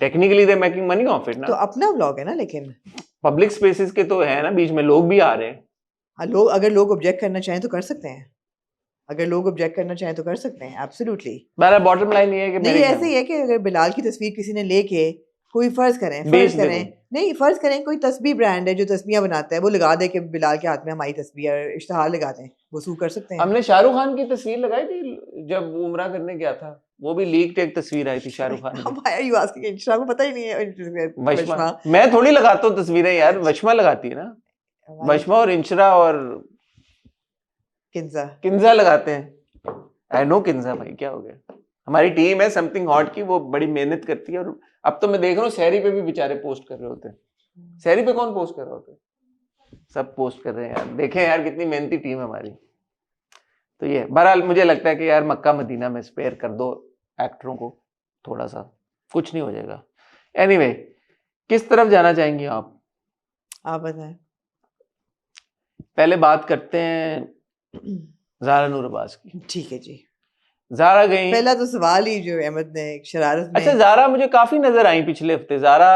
A: technically they making money off it
B: तो
A: ना।
B: अपना व्लॉग है ना, लेकिन
A: पब्लिक स्पेसेस के तो है ना, बीच में लोग भी आ रहे हैं।
B: हाँ, अगर लोग ऑब्जेक्ट करना चाहें तो कर सकते हैं। अगर लोग ऑब्जेक्ट करना चाहें तो कर सकते हैं, एब्सोल्युटली।
A: मेरा बॉटम लाइन ये है कि
B: नहीं,
A: मेरे
B: ऐसे ही है कि अगर बिलाल की तस्वीर किसी ने लेके कोई फर्ज
A: बेच दे
B: करें नहीं, फर्ज करें कोई तस्बीह ब्रांड है जो तस्बियां बनाता है, वो लगा दे कि बिलाल के हाथ में हमारी तस्वीर है, इश्तहार लगा दें, वो सू कर सकते हैं।
A: हमने शाहरुख खान की तस्वीर लगाई थी जब वो उम्रा करने गया था, वो भी लीक एक तस्वीर आई थी शाहरुख खान की।
B: Why are you asking? Insta को पता ही नहीं है।
A: वशमा, मैं थोड़ी लगाता हूँ तस्वीरें यार, वशमा लगाती है ना, वशमा और इंशरा और किंजा लगाते हैं। आई नो किंजा भाई, क्या हो गया, हमारी टीम है समथिंग हॉट की, वो बड़ी मेहनत करती है। और अब तो मैं देख रहा हूँ शहरी पे भी बेचारे पोस्ट कर रहे होते हैं। शहरी पे कौन पोस्ट कर रहा होता है? सब पोस्ट कर रहे हैं यार, देखें यार कितनी मेहनती टीम है हमारी। तो ये बहरहाल मुझे लगता है कि यार मक्का मदीना में स्पेयर कर दो एक्टरों को थोड़ा सा, कुछ नहीं हो जाएगा। एनीवे, किस तरफ जाना चाहेंगे आप
B: बताएं।
A: पहले बात करते हैं ज़ारा नूर अब्बास की।
B: ठीक है जी।
A: ज़ारा गई।
B: पहला तो सवाल ही जो अहमद ने एक शरारत में
A: अच्छा, ज़ारा मुझे काफी नजर आई पिछले हफ्ते। ज़ारा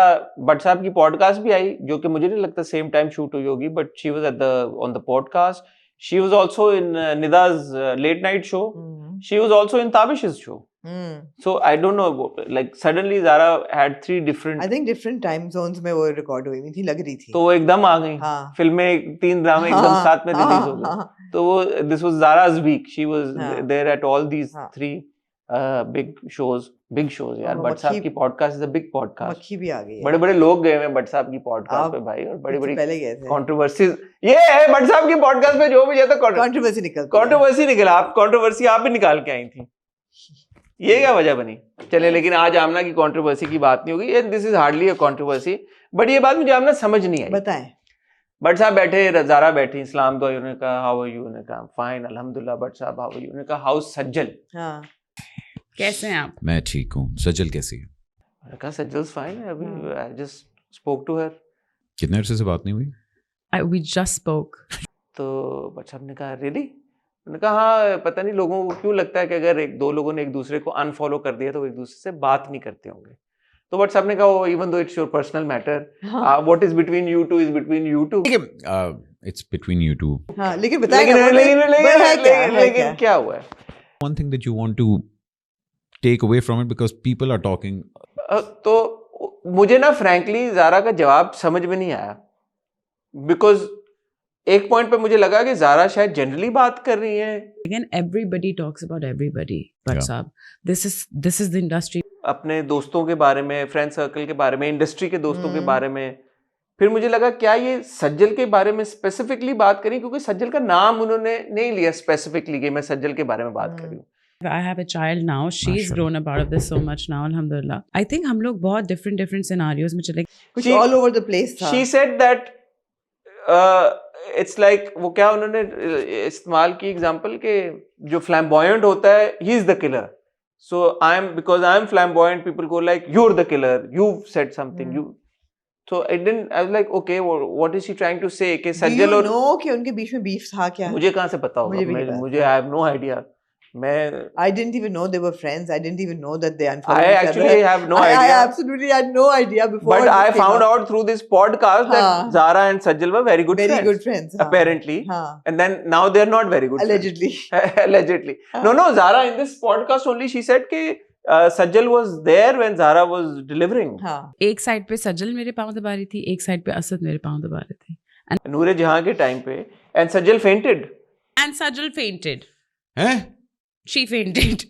A: भट्ट साहब की पॉडकास्ट भी आई, जो कि मुझे नहीं लगता सेम टाइम शूट हुई होगी, but she was at the on the podcast. She was also in Nida's late night show. She was also in Tabish's show. So I don't know, like suddenly Zara had 3 different,
B: I think different time zones में वो record हुई हुई थी, लग रही थी।
A: तो वो एकदम आ गई।
B: हाँ।
A: फिल्में 3 ड्रामे एकदम साथ में रिलीज हो गए। तो वो this was Zara's week. She was
B: हाँ।
A: there at all these
B: हाँ।
A: 3 big shows यार।
B: और
A: भट्ट साहब
B: मक्खी-
A: की podcast is a big podcast.
B: मक्खी भी आ गई है।
A: बड़े बड़े लोग गए हैं भट्ट साहब की पॉडकास्ट
B: आप
A: पे भाई, और बड़ी
B: इससे
A: बड़ी
B: पहले गए थे।
A: कंट्रोवर्सीज। ये है भट्ट साहब की पॉडकास्ट पे जो भी जाता
B: कंट्रोवर्सी निकलती है।
A: कंट्रोवर्सी निकला। आप कंट्रोवर्सी आप भी निकाल के आई थी, ये क्या वजह बनी? चले, लेकिन आज आमना की कंट्रोवर्सी की बात नहीं होगी। This is hardly a controversy, but ये बात मुझे आमना समझ नहीं आई।
B: बताएं।
A: भट्ट साहब बैठे, ज़ारा बैठी, इस्लाम दो, उन्होंने कहा हाउ आर यू, उन्होंने कहा फाइन अल्हम्दुलिल्लाह। भट्ट साहब हाउ आर यू, उन्होंने कहा हाउ सज्जल।
B: हाँ।
C: कैसे हैं आप?
D: मैं ठीक हूँ। सजल कैसी है?
A: मैंने कहा सज्जल फाइन है, अभी I just spoke to her.
D: कितने अरसे से बात नहीं हुई?
C: We just spoke.
A: तो भट्ट साहब ने कहा रियली? मैंने कहा हाँ, पता नहीं लोगों को क्यों लगता है कि अगर 2 लोगों ने एक दूसरे को अनफॉलो कर दिया तो वो एक दूसरे से बात नहीं करते होंगे। तो भट्ट साहब ने कहा even though it's your personal matter, what is between you two is between you two.
D: It's between you two.
B: हाँ, लेकिन बताएं
A: लेकिन
B: ना, वो
A: लेकिन
B: है क्या, है क्या?
A: लेकिन क्या हुआ है?
D: One thing that you want to take away from it because people are talking.
A: तो मुझे ना फ्रैंकली ज़ारा का जवाब समझ में नहीं आया, बिकॉज एक पॉइंट पे मुझे लगा कि ज़ारा शायद जनरली बात कर रही है।
C: Again, everybody talks about everybody. But
D: Yeah.
C: Saab, this is the industry.
A: अपने दोस्तों के बारे में, फ्रेंड सर्कल के बारे में, इंडस्ट्री के दोस्तों के
B: Hmm.
A: बारे में। फिर मुझे लगा क्या ये सज्जल के बारे में स्पेसिफिकली बात करी, क्योंकि सज्जल का नाम उन्होंने नहीं लिया स्पेसिफिकली कि मैं सज्जल के बारे में बात कर रही हूँ।
C: I have a child now. She's
D: Mashallah.
C: grown up out of this so much now, alhamdulillah. I think हम लोग बहुत different scenarios में चले।
B: कुछ
A: She-
B: all over the place था।
A: She said that it's like, वो क्या उन्होंने इस्तेमाल की एग्जांपल के जो फ्लैम्बॉयंट होता है, he is the killer. So because I'm flamboyant, people go like you're the killer, you've said something, you. So I was like okay, what is she trying to say? कि
B: Do you
A: सज्जल और
B: know कि उनके बीच में beef था क्या?
A: मुझे कहाँ से पता
B: मुझे भी नहीं
A: होगा?
B: पता।
A: मुझे I have no idea. मैं
B: I didn't even know they were friends. I didn't even know that they unfollowed
A: I
B: each
A: actually
B: other.
A: have no
B: I
A: idea.
B: absolutely had no idea before.
A: But
B: this
A: I
B: came
A: found
B: up.
A: out through this podcast that
B: हाँ.
A: Zara and Sajjal were very good
B: Very
A: friends.
B: good friends. हाँ.
A: Apparently.
B: हाँ.
A: And then now they're not very good
B: Allegedly.
A: friends. Allegedly.
B: हाँ.
A: No, Zara in this podcast only she said कि Sajjal was there when Zara was delivering.
B: हाँ.
C: एक side पे सज्जल मेरे पाँव दबा रही थी, एक साइड पे असद मेरे पाँव दबा रहे थे।
A: नूरे जहां के टाइम पे and Sajjal fainted.
C: And Sajjal fainted.
D: हैं?
C: She fainted.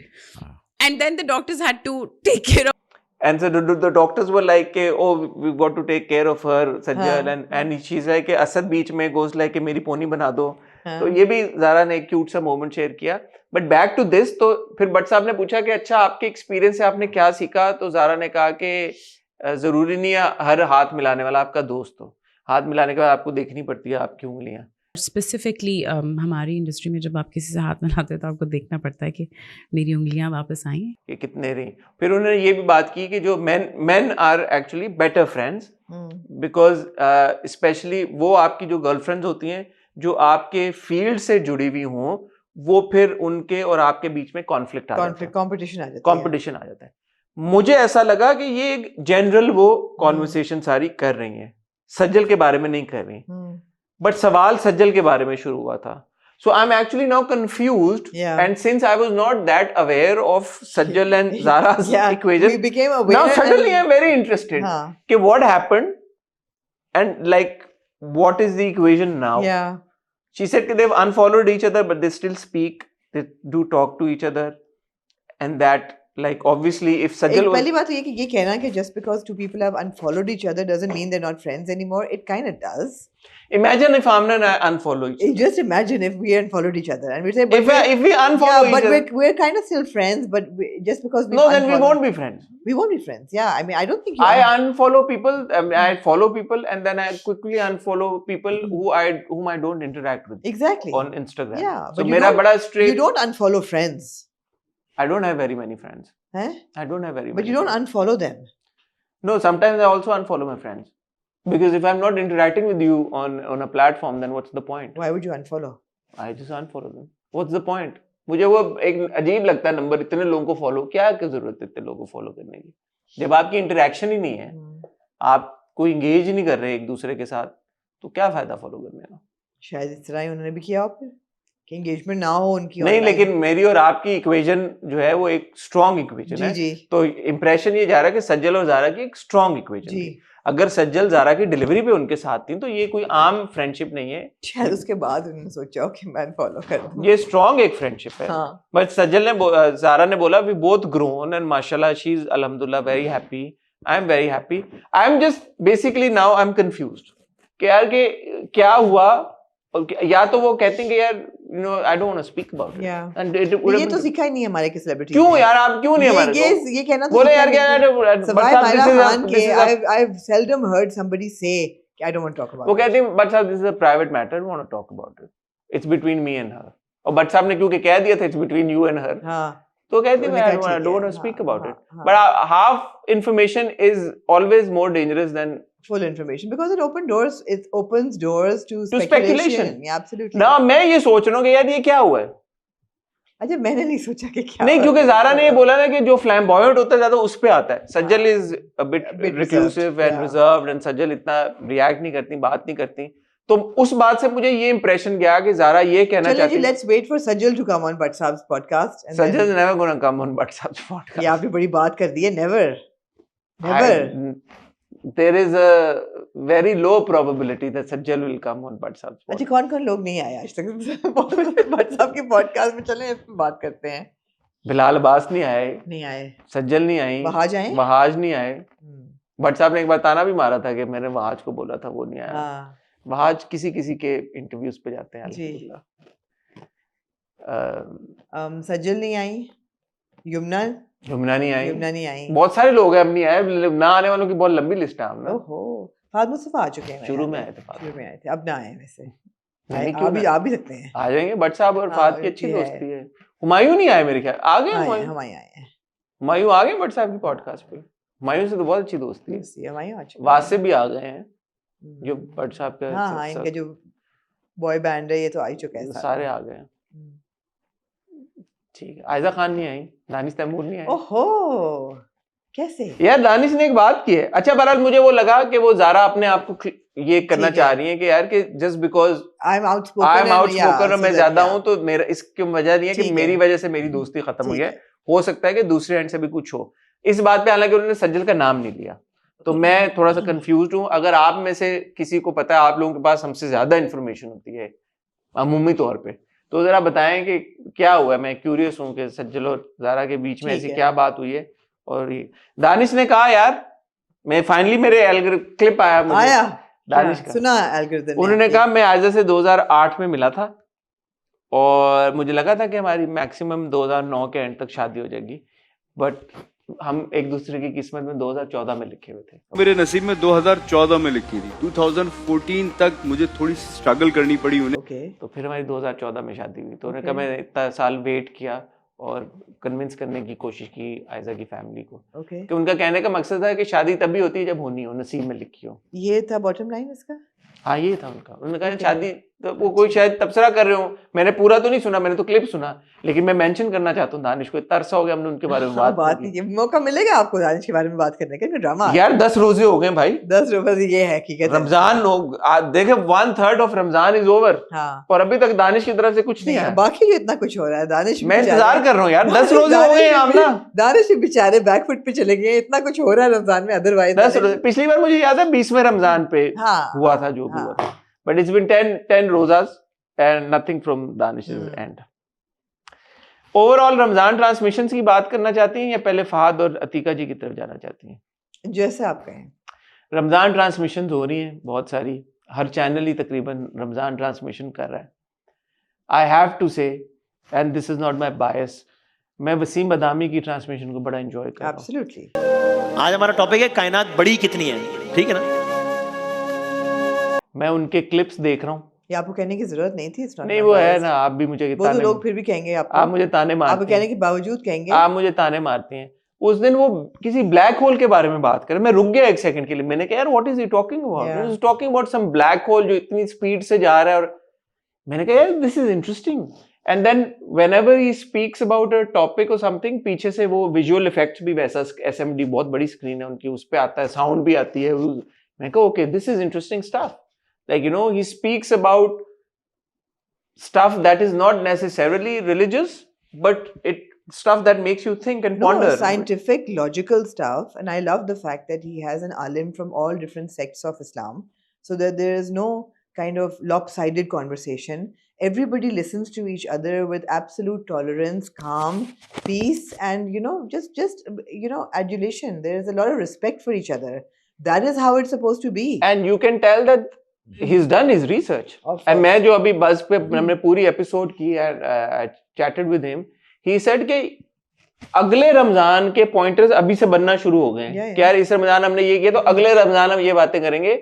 C: And then the doctors had to take care of.
A: And so the doctors were like oh we've got to take care of her Sajjal
B: हाँ.
A: and she's like Asad बीच में goes like मेरी pony बना दो.
B: हाँ.
A: तो ये भी ज़ारा ने एक क्यूट सा मोमेंट शेयर किया। बट बैक टू दिस, तो फिर भट्ट साहब ने पूछा कि अच्छा आपके एक्सपीरियंस से आपने क्या सीखा? तो ज़ारा ने कहा कि जरूरी नहीं है हर हाथ मिलाने वाला आपका दोस्त हो, हाथ मिलाने के बाद आपको देखनी पड़ती है आपकी उंगलियां।
C: स्पेसिफिकली हमारी इंडस्ट्री में जब आप किसी से हाथ मिलाते हो तो आपको देखना पड़ता है कि मेरी उंगलियां वापस आई हैं
A: कि कितने रही। फिर उन्होंने ये भी बात की कि जो men are actually better friends because specially वो आपकी जो गर्लफ्रेंड्स होती हैं जो आपके फील्ड से जुड़ी हुई हों, वो फिर उनके और आपके बीच में कॉन्फ्लिक्ट आ जाता है,
B: कंपटीशन आ जाता है।
A: कंपटीशन आ जाता है। मुझे ऐसा लगा कि ये एक जनरल वो कॉन्वर्सेशन सारी कर रही हैं, सज्जल के बारे में नहीं कर रही, बट सवाल सज्जल के बारे में शुरू हुआ था। So I'm actually now confused,
B: Yeah.
A: and since I was not that aware of Sajjal and Zara's
B: Yeah,
A: equation,
B: we became aware.
A: now suddenly
B: and-
A: I'm very interested.
B: हाँ.
A: कि what happened, and like what is the equation now?
B: Yeah.
A: She said that they've unfollowed each other, but they still speak. They do talk to each other, and that like obviously if
B: एक
A: Sajjal was
B: पहली बात तो ये कि ये कहना कि just because two people have unfollowed each other doesn't mean they're not friends anymore. It kind of does.
A: imagine if Amna and I unfollow each other.
B: Just imagine if we unfollowed each other and we say, but
A: If we unfollow
B: yeah,
A: each
B: but
A: other,
B: we're kind of still friends. But just because we
A: no, then we won't be friends.
B: We won't be friends. Yeah, I mean, I don't think you
A: I unfollow people. I follow people, and then I quickly unfollow people whom I don't interact with
B: exactly
A: on Instagram.
B: Yeah,
A: so
B: but you
A: मेरा
B: don't-
A: बड़ा straight.
B: you don't unfollow friends,
A: I don't have very many friends.
B: huh?
A: I don't have very.
B: But
A: many
B: you don't
A: friends.
B: unfollow them.
A: No, sometimes I also unfollow my friends because if I'm not interacting with you on a platform, then what's the point?
B: Why would you unfollow?
A: I just unfollow them. What's the point? मुझे वो एक अजीब लगता है number, इतने लोगों को follow, क्या जरूरत है इतने लोगों को फॉलो करने की जब आपकी इंटरेक्शन ही नहीं है, आप कोई इंगेज ही नहीं कर रहे एक दूसरे के साथ, तो क्या फायदा फॉलो करने का।
B: शायद इस तरह ही उन्होंने भी किया हो फिर कि एंगेजमेंट ना हो उनकी
A: नहीं,
B: online।
A: लेकिन मेरी और आपकी इक्वेशन जो है वो एक स्ट्रॉन्ग इक्वेशन
B: जी
A: है,
B: जी
A: तो इंप्रेशन ये जा रहा है कि सज्जल और जारा की एक स्ट्रॉन्ग इक्वेशन
B: जी।
A: थी। अगर सज्जल जारा की डिलीवरी पे उनके साथ थी तो ये कोई आम फ्रेंडशिप नहीं है,
B: शायद उसके बाद उन्होंने सोचा हो कि मैं फॉलो कर दूं।
A: ये स्ट्रॉन्ग एक फ्रेंडशिप है।
B: हाँ
A: बट सज्जल ने जारा ने बोला वी बोथ ग्रोन एंड माशाल्लाह शी इज अल्हम्दुलिल्लाह very happy, I am very happy, I am just basically now I am confused कि यार के क्या हुआ, और या तो वो कहते हैं कि यार you know I don't want to speak about it,
B: Yeah.
A: And
B: ये तो सीखा ही नहीं है हमारे के सेलिब्रिटी
A: क्यों यार, आप क्यों नहीं हमारे को
B: ये कहना तो
A: बोले
B: सीखा
A: यार क्या
B: नहीं है।
A: यार
B: सवाई मायरा खान के
A: this
B: I've seldom heard somebody say कि I don't want to talk
A: वो
B: about it.
A: कहते हैं बट साहब this is a private matter, want to talk about it, it's between me and her, और बट साहब ने क्योंकि कह दिया था it's between you and her,
B: हाँ
A: तो कहते हैं
B: उन्होंने
A: आई
B: कहा ठीक
A: डोंट
B: है,
A: वांट टू स्पीक
B: हाँ,
A: अबाउट इट,
B: हाँ,
A: but half information is always more dangerous than
B: full information because it opens doors to
A: speculation.
B: speculation. Yeah, absolutely.
A: ना। मैं ये सोच रहा हूँ कि यार ये क्या हुआ है,
B: अच्छा मैंने नहीं सोचा कि क्या
A: नहीं
B: हुआ
A: क्योंकि
B: है।
A: जारा ने ये बोला ना कि जो फ्लैम्बॉयंट होता है ज्यादा उस पे आता है, सज्जल
B: हाँ,
A: is a bit
B: bit
A: reclusive
B: reserved,
A: and
B: yeah.
A: Reserved, and सज्जल इतना रिएक्ट नहीं करती, बात नहीं करती, तो उस बात से मुझे ये इंप्रेशन गया कि जारा ये कहना
B: चलिए
A: चाहती
B: जी,
A: है
B: let's wait for Sajjal to come on Butt Saab's podcast. And
A: Sajal
B: then,
A: never gonna come on but subs podcast.
B: ये आपने बड़ी बात कर दी है, never.
A: There is a very low probability that Sajjal will come on Butt Sab's
B: अच्छा
A: podcast.
B: कौन कौन लोग नहीं आए आज तक भट्ट साहब के पॉडकास्ट में, चलें इस पे बात करते हैं।
A: बिलाल अब्बास नहीं आए,
B: नहीं आए,
A: सज्जल नहीं आई,
B: वहाज आए?
A: वहाज नहीं आए,
B: हम्म,
A: भट्ट साहब ने एक बार ताना भी मारा था कि मैंने वहाज को बोला था, वो नहीं आया।
B: हाँ
A: वहाज किसी किसी के इंटरव्यूज पे जाते हैं
B: जी।
A: अल्हम्दुलिल्लाह।
B: सज्जल नहीं आई, यमुना
A: यमुना नहीं आई,
B: यमुना नहीं आई।
A: बहुत सारे लोग हैं अब नहीं आए, ना आने वालों की बहुत लंबी लिस्ट है हम ना।
B: ओहो, फाद मुस्तफा आ चुके हैं,
A: शुरू
B: मेरे
A: में
B: ख्याल
A: आए थे फाद।
B: शुरू में आए थे, अब ना आए वैसे।
A: नहीं, क्यों
B: अभी
A: ना?
B: आ भी सकते हैं।
A: आ जाएंगे, भट्ट साहब और
B: हाँ,
A: फाद की अच्छी
B: ठीक है।
A: दोस्ती है। हुमायूं नहीं आए मेरे ख्याल, आ गए
B: आए,
A: हुमायूं?
B: हम आए हैं।
A: हुमायूं आ गए भट्ट साहब की पॉडकास्ट पे, हुमायूं से तो बहुत अच्छी दोस्ती है।
B: दोस्ती है, हमारे यहाँ आ चुके हैं।
A: वासे भी आ गए हैं, जो
B: हम्म,
A: भट्ट साहब के
B: हाँ हाँ, इनका जो बॉय बैंड है ये तो आ ही चुका है
A: सारे आ गए हैं।
B: हम्म।
A: ठीक है, आयजा खान नहीं आई, दानिश तैमूर नहीं आई।
B: ओहो, कैसे?
A: यार दानिश ने एक बात की है, अच्छा बहरहाल मुझे वो लगा कि वो जारा अपने आप को ये करना
B: ठीक है।
A: चाह रही है कि यार कि just because
B: I am outspoken,
A: I am outspoken और मैं ज्यादा हूं,
B: तो
A: तो मेरा इसकी वजह नहीं है कि
B: ठीक है।
A: मेरी वजह से मेरी दोस्ती खत्म हुई
B: ठीक
A: है, हो सकता है कि दूसरे एंड से भी कुछ हो। इस बात पे हालांकि उन्होंने सज्जल का नाम नहीं लिया, तो मैं थोड़ा सा कंफ्यूज हूँ। अगर आप में से किसी को पता है, आप लोगों के पास हमसे ज्यादा इन्फॉर्मेशन होती है अमूमी तौर पे, तो जरा बताएं कि क्या हुआ है। मैं क्यूरियस हूँ कि सज्जल और जारा के बीच में
B: ठीक
A: ऐसी
B: है।
A: क्या बात हुई है। और ये दानिश ने कहा यार, मैं फाइनली मेरे क्लिप आया मुझे
B: आया
A: दानिश
B: हाँ,
A: का,
B: सुना एल्गोरिथम ने
A: उन्होंने
B: आपकी।
A: कहा मैं आयजा से 2008 में मिला था और मुझे लगा था कि हमारी मैक्सिमम 2009 के एंड तक शादी हो जाएगी, बट हम एक दूसरे की किस्मत में 2014 में लिखे हुए थे।
G: मेरे नसीब में 2014 में लिखी थी। 2014 तक मुझे थोड़ी स्ट्रगल करनी पड़ी उन्हें।
B: ओके,
A: तो फिर हमारी 2014 में शादी हुई, तो उन्होंने कहा
B: Okay.
A: मैं इतना साल वेट किया और कन्विंस करने की कोशिश की आयजा की फैमिली को,
B: ओके,
A: कि उनका कहने का मकसद था कि शादी तभी होती है जब होनी हो, नसीब में लिखी हो।
B: ये था बॉटम लाइन इसका।
A: हाँ ये था उनका। उन्होंने कहा
B: Okay.
A: शादी तो वो कोई शायद तबसरा कर रहे हो, मैंने पूरा तो नहीं सुना, मैंने तो क्लिप सुना, लेकिन मैं मेंशन करना चाहता हूँ दानिश को, इतना अरसा हो गया हमने उनके बारे में
B: हाँ,
A: बात
B: बात
A: नहीं
B: कीजिए, मौका मिलेगा आपको दानिश के बारे में बात करने का, ड्रामा
A: की। यार 10 रोजे हो गए भाई,
B: 10 रुपए ये है हकीकत है।
A: रमजान हो देखे 1/3 ऑफ रमजान इज ओवर
B: हाँ,
A: और अभी तक दानिश की तरफ से कुछ नहीं
B: नहीं,
A: आया।
B: बाकी जो इतना कुछ हो रहा है, दानिश
A: मैं इंतजार कर रहा हूँ यार, 10 रोजे हो गए आमना,
B: दानिश भी बेचारे बैकफुट पे चले गए, इतना कुछ हो रहा है रमजान में, अदरवाइज
A: 10 रोजे। पिछली बार मुझे याद है 20वें रमजान पे
B: हाँ
A: हुआ था जो भी
B: हाँ।
A: हुआ था, बट इट्स बीन 10 रोजास and nothing from Danish's end. Overall Ramzan transmissions की बात करना चाहती हैं या पहले फहद और अतीका जी की तरफ जाना चाहती हैं?
B: जैसे आप कहें।
A: रमजान ट्रांसमिशंस हो रही हैं बहुत सारी, हर चैनल ही तकरीबन रमजान ट्रांसमिशन कर रहा है। I have to say, and this is not my bias, मैं वसीम बदामी की ट्रांसमिशन को बड़ा एंजॉय कर रहा हूँ।
B: एब्सोल्युटली।
H: आज हमारा टॉपिक है कायनात बड़ी कितनी है, ठीक है ना?
A: मैं उनके क्लिप्स देख रहा हूँ।
B: ये आपको कहने की जरूरत नहीं थी,
A: नहीं वो है ना, आप भी मुझे
B: वो तो लोग फिर भी कहेंगे
A: आप
B: आपको,
A: मुझे ताने
B: आप
A: मारते
B: कहने
A: हैं,
B: के बावजूद कहेंगे।
A: आप मुझे ताने मारते हैं। उस दिन वो किसी ब्लैक होल के बारे में बात कर, मैं रुक गया एक सेकंड के लिए, मैंने कहा यार what is he talking about,
B: Yeah.
A: He is talking about some black hole जो इतनी स्पीड से जा रहा है, और मैंने कहा यार this is interesting And then whenever he speaks about a topic or something, पीछे से वो visual effects भी वैसा, SMD बहुत बड़ी screen है उनकी, उस पे आता है, sound भी आती है. मैं कहा okay, this is interesting stuff. Like, you know, he speaks about stuff that is not necessarily religious, but stuff that makes you think and ponder.
B: Scientific, logical stuff. And I love the fact that he has an alim from all different sects of Islam, so that there is no kind of lopsided conversation. Everybody listens to each other with absolute tolerance, calm, peace, and just adulation. There is a lot of respect for each other. That is how it's supposed to be.
A: And you can tell that he's done his research. And मैं जो अभी बस पे हमने पूरी episode की, I chatted with him. He said कि अगले रमजान के पॉइंटर्स अभी से बनना शुरू हो गए हैं. कि यार इस रमजान हमने ये किया तो अगले रमजान हम ये बातें करेंगे.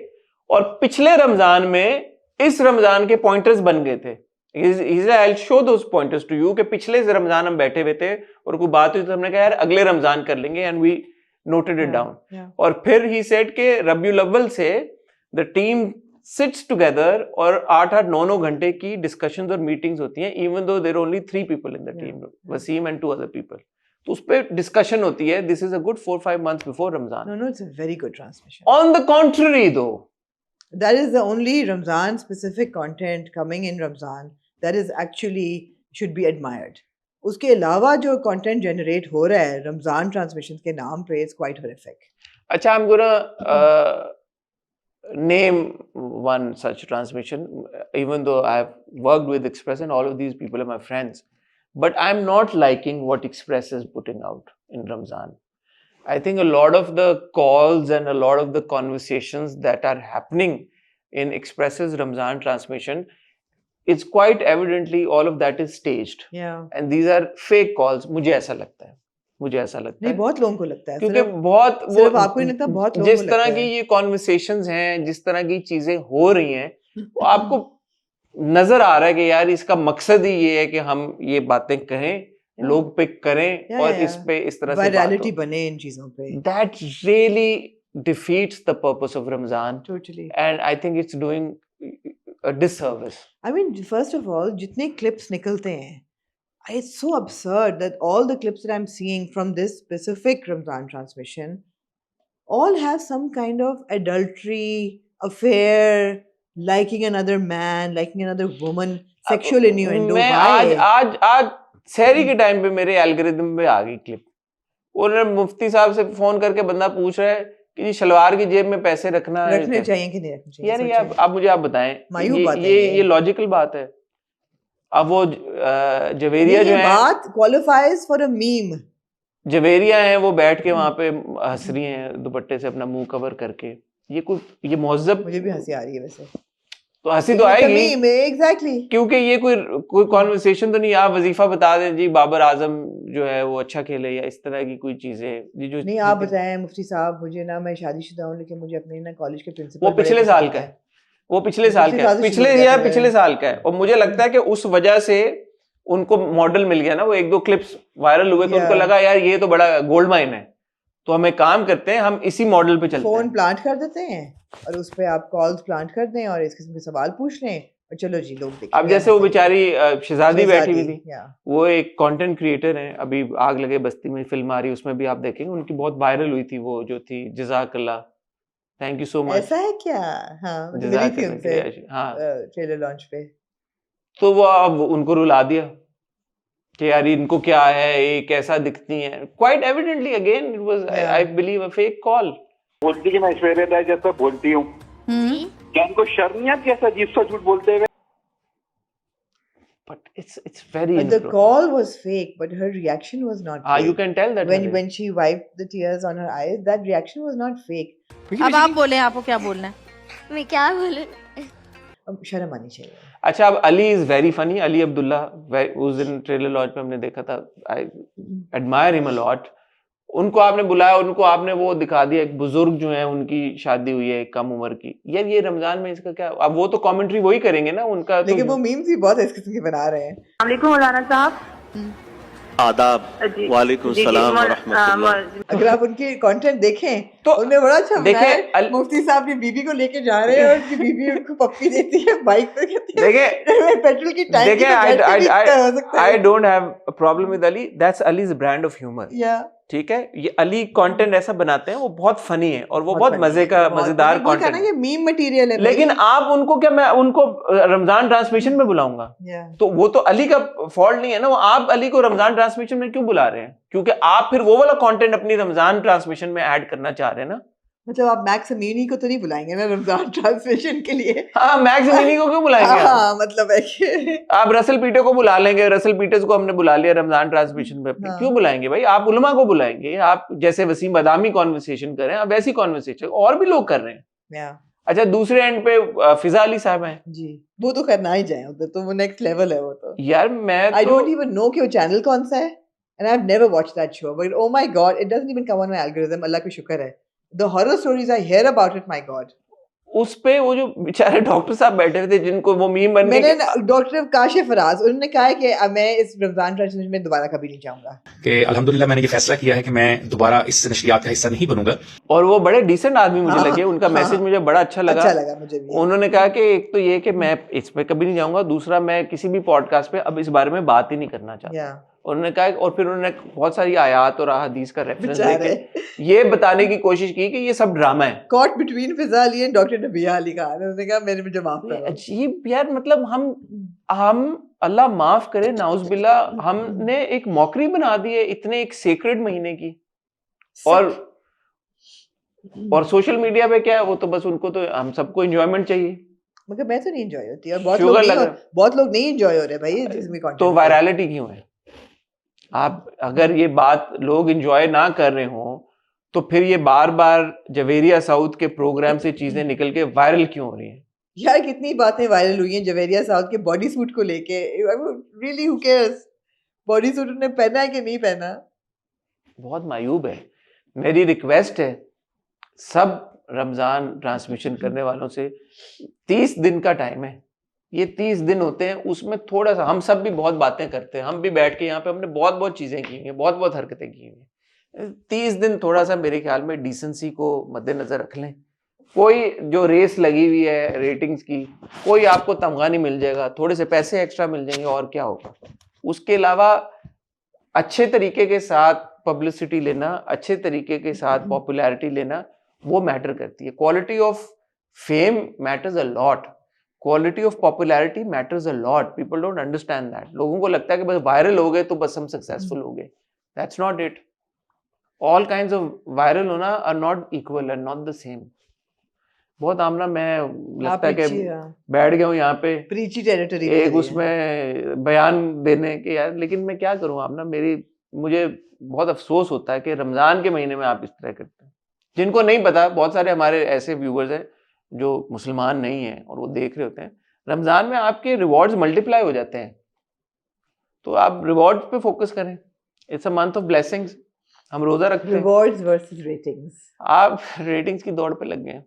A: और पिछले रमजान में इस रमजान के पॉइंटर्स बन गए थे. He said, I'll show those pointers to you कि पिछले रमजान हम बैठे हुए थे और कोई बात हुई तो हमने कहा यार अगले रमजान कर लेंगे, and we noted it down. और फिर he said कि रबियुल अव्वल से the team sits together और 8-8, 9-9 घंटे की discussions और meetings होती हैं, even though there are only 3 people in the team, Wasim and 2 other people. तो उस पे discussion होती है. This is a good 4-5 months before Ramzan.
B: No, it's a very good transmission.
A: On the contrary though,
B: that is the only Ramzan specific content coming in Ramzan that is actually should be admired. उसके अलावा जो content generate हो रहा है Ramzan transmissions के नाम पे, it's quite horrific.
A: अच्छा, I'm gonna name one such transmission, even though I've worked with Express and all of these people are my friends, but I'm not liking what Express is putting out in Ramzan. I think a lot of the calls and a lot of the conversations that are happening in Express's Ramzan transmission, it's quite evidently all of that is staged.
B: Yeah.
A: And these are fake calls. मुझे ऐसा लगता है.
B: नहीं, बहुत लोगों को लगता है.
A: क्योंकि बहुत वो
B: सिर्फ आपको नहीं लगता, बहुत लोगों को
A: जिस
B: लगता
A: तरह
B: है.
A: की ये कॉन्वर्सेशंस हैं, जिस तरह की चीजें हो रही हैं, वो आपको नजर आ रहा है कि यार इसका मकसद ही ये है कि हम ये बातें कहें, लोग पिक करें और इस पे इस तरह से
B: वायरलिटी बने इन चीजों पे.
A: That really defeats the purpose of Ramzan.
B: Totally.
A: And I think it's doing a disservice.
B: I mean, first of all, जितने clips निकलते हैं, it's so absurd that all the clips that I'm seeing from this specific Ramzan transmission all have some kind of adultery, affair, liking another man, liking another woman, sexual innuendo.
A: मैं आज सहरी के time पे मेरे algorithm पे आ गई clip. और मुफ्ती साहब से फोन करके बंदा पूछ रहा है कि जी शलवार की जेब में पैसे रखने
B: चाहिए कि नहीं रखने चाहिए.
A: यार ये आप मुझे बताएं, ये लॉजिकल बात है. अब वो जवेरिया जो है,
B: बात qualifies for a meme.
A: Javeria है, वो बैठ के वहां पे हंस रही हैं दुपट्टे से अपना मुंह कवर करके. ये मुहज्जब,
B: मुझे भी हंसी आ रही है वैसे.
A: तो हंसी तो आएगी.
B: Exactly.
A: क्योंकि ये कोई कॉन्वर्सेशन तो नहीं. आप वजीफा बता दें जी बाबर आजम जो है वो अच्छा खेले या इस तरह की कोई चीजें जो
B: नहीं. आप बताएं मुफ्ती साहब, मुझे ना, मैं शादीशुदा हूँ लेकिन मुझे अपने ना कॉलेज के प्रिंसिपल,
A: वो पिछले साल का है, पिछले साल का है. और मुझे लगता है कि उस वजह से उनको मॉडल मिल गया ना, वो 1-2 क्लिप्स वायरल हुए तो उनको लगा यार ये तो बड़ा गोल्ड माइन है, तो हम एक काम करते हैं, हम इसी मॉडल पे चलते हैं.
B: फोन प्लांट कर देते हैं और उस पे आप कॉल्स प्लांट कर दें और इस किस्म के सवाल पूछ लें और चलो जी लोग देखें.
A: अब जैसे वो बेचारी शहजादी बैठी हुई थी, वो एक कंटेंट क्रिएटर है, अभी आग लगे बस्ती में फिल्म आ रही, उसमें भी आप देखेंगे उनकी बहुत वायरल हुई थी वो जो थी जज़ाकल्लाह, थैंक यू सो मच.
B: ऐसा है क्या? हाँ, मिली थी उनसे ट्रेलर लॉन्च पे.
A: तो वो अब उनको रुला दिया कि यार इनको क्या है, ये कैसा दिखती हैं. Quite evidently again it was, I believe, a fake call.
I: बोलती कि मैं ऐश्वर्या जैसा बोलती हूँ, क्या इनको शर्म नहीं आती ऐसा अजीब सा झूठ बोलते हुए?
A: But it's very
B: but the call was fake, but her reaction was not fake.
A: You can tell that
B: when she wiped the tears on her eyes, that reaction was not fake.
E: अब आप बोले, आपको क्या बोलना है?
F: मैं क्या बोलूं?
B: अब शर्म आनी चाहिए.
A: अच्छा, अब Ali is very funny. Ali Abdullah, उस दिन ट्रेलर लॉन्च पे हमने देखा था. I admire him a lot. उनको आपने बुलाया, उनको आपने वो दिखा दिया, एक बुजुर्ग जो है उनकी शादी हुई है कम उम्र की. यार ये रमजान में इसका क्या? अब वो तो कमेंट्री वही करेंगे ना उनका.
B: लेकिन वो मीम्स भी बहुत इस किस्म के बना रहे हैं.
J: अस्सलाम वालेकुम मौलाना साहब.
H: आदाब, वालेकुम सलाम व रहमतुल्लाह।
B: अगर आप उनके कंटेंट देखें
A: तो
B: तो उनमें बड़ा अच्छा बनाया है।
A: देखिए
B: मुफ्ती साहब अपनी बीबी को लेके जा रहे हैं और उनकी बीबी उनको पप्पी देती है बाइक पे, कहती है
A: देखिए
B: पेट्रोल की टैंकी
A: देखिए
B: पे बैठ के भी हो सकता
A: आई
B: है।
A: Don't have a problem with Ali, that's allies brand of humour.
B: या
A: ठीक है, ये अली कंटेंट ऐसा बनाते हैं, वो बहुत फनी है और वो बहुत
B: funny
A: मजे
B: है,
A: का
B: बहुत
A: मजेदार
B: funny। वो कहना
A: कंटेंट
B: ये मीम मटेरियल है
A: लेकिन
B: भाई।
A: आप उनको क्या, मैं उनको रमजान ट्रांसमिशन में बुलाऊंगा?
B: या
A: तो वो तो अली का फॉल्ट नहीं है ना, वो आप अली को रमजान ट्रांसमिशन में क्यों बुला रहे हैं? क्योंकि आप फिर वो वाला कंटेंट अपनी रमजान ट्रांसमिशन में ऐड करना चाह रहे हैं ना।
B: मतलब आप मैक्स अमीनी को तो नहीं बुलाएंगे ना रमजान ट्रांसमिशन के लिए?
A: हाँ, मैक्स अमीनी को क्यों बुलाएंगे आप?
B: हाँ, मतलब है कि
A: आप रसल पीटर को बुला लेंगे, रसल पीटर्स को हमने बुला लिया रमजान ट्रांसमिशन पे,
B: हाँ।
A: क्यों बुलाएंगे भाई? आप उलमा को बुलाएंगे, आप जैसे वसीम बदामी कॉन्वर्सेशन कर रहे हैं, आप वैसी कॉन्वर्सेशन और भी लोग कर रहे हैं।
B: या
A: अच्छा, दूसरे एंड पे फिजा अली साहब हैं।
B: जी, वो तो करना ही जाए उधर, तो वो नेक्स्ट लेवल है वो तो।
A: यार मैं
B: I
A: तो
B: don't even know कि वो चैनल कौन सा है, and I've never watched that show, but oh my god, it doesn't even come on my algorithm. अल्लाह का शुक्र है। The horror stories I hear about it, my god.
A: उस पे वो जो बेचारे डॉक्टर साहब बैठे हुए थे जिनको वो मीम बन
B: मैंने
A: के,
B: डॉक्टर काशिफ फराज, उन्होंने कहा है कि मैं इस रमजान ट्रांसमिशन में दोबारा कभी नहीं जाऊंगा।
J: कि अल्हम्दुलिल्लाह मैंने ये फैसला किया है कि मैं दोबारा इस नशरियात का हिस्सा नहीं बनूंगा।
A: और वो बड़े डिसेंट आदमी मुझे
B: हाँ,
A: लगे, उनका
B: हाँ,
A: मैसेज मुझे बड़ा अच्छा लगा
B: मुझे भी।
A: उन्होंने कहा कि एक तो ये कि मैं इस पे कभी नहीं जाऊंगा, दूसरा मैं किसी भी पॉडकास्ट पे अब इस बारे में बात ही नहीं करना चाहता।
B: या
A: उन्होंने कहा, और फिर उन्होंने बहुत सारी आयात और हदीस का रेफरेंस
B: बेचारे।
A: देके ये बताने की कोशिश की कि ये सब ड्रामा है।
B: Caught between Fiza Ali and doctor नबिया अली खान, उन्होंने कहा मेरे मुझे माफ
A: ये
B: करो।
A: अजीब यार, मतलब हम अल्लाह माफ करे, नाउजुबिल्ला, हमने एक मौकरी बना दी है इतने एक सेक्रेड महीने की। और सोशल मीडिया पे क्या है, वो तो बस उनको तो हम सबको एंजॉयमेंट चाहिए,
B: मगर मैं तो नहीं एंजॉय होती और
A: शुगर लगा।
B: बहुत लोग नहीं एंजॉय हो रहे भाई जिसमें content
A: तो
B: है।
A: वायरलिटी क्यों है? आप अगर ये बात लोग एंजॉय ना कर रहे हो तो फिर ये बार बार जवेरिया साउथ के प्रोग्राम से चीजें निकल के वायरल क्यों हो रही हैं?
B: यार कितनी बातें वायरल हुई हैं जवेरिया साउथ के बॉडी सूट को लेके। Really who cares, body suit उन्होंने पहना है कि नहीं पहना?
A: बहुत मायूब है। मेरी रिक्वेस्ट है सब रमजान ट्रांसमिशन करने वालों से, 30 दिन का टाइम है, ये 30 दिन होते हैं, उसमें थोड़ा सा, हम सब भी बहुत बातें करते हैं, हम भी बैठ के यहाँ पे हमने बहुत बहुत चीजें की हैं, बहुत बहुत हरकतें की हैं। 30 दिन थोड़ा सा मेरे ख्याल में डिसेंसी को मद्देनजर रख लें। कोई जो रेस लगी हुई है रेटिंग्स की, कोई आपको तमगा नहीं मिल जाएगा, थोड़े से पैसे एक्स्ट्रा मिल जाएंगे, और क्या होगा? उसके अलावा अच्छे तरीके के साथ पब्लिसिटी लेना, अच्छे तरीके के साथ पॉपुलैरिटी लेना, वो मैटर करती है। Quality of fame matters a lot, quality of popularity matters a lot. People don't understand that. लोगों को लगता है कि बस वायरल हो गए तो बस हम सक्सेसफुल हो गए। That's not it. All kinds of viral होना are not equal and not the same. बहुत आमना, मैं लगता है कि बैठ गया हूँ यहाँ पे
B: प्रीची टेरिटरी
A: एक उसमें बयान देने के, यार लेकिन मैं क्या करूँ आमना, मुझे बहुत अफसोस होता है कि रमजान के महीने में आप इस तरह करते हैं। जिनको नहीं पता, बहुत सारे हमारे ऐसे व्यूवर्स हैं जो मुसलमान नहीं हैं और वो देख रहे होते हैं, रमजान में आपके रिवॉर्ड्स मल्टीप्लाई हो जाते हैं, तो आप रिवॉर्ड्स पे फोकस करें। It's a month of blessings. हम रोजा रखते हैं,
B: रिवॉर्ड्स वर्सेस रेटिंग्स।
A: आप रेटिंग्स की दौड़ पे लग गए।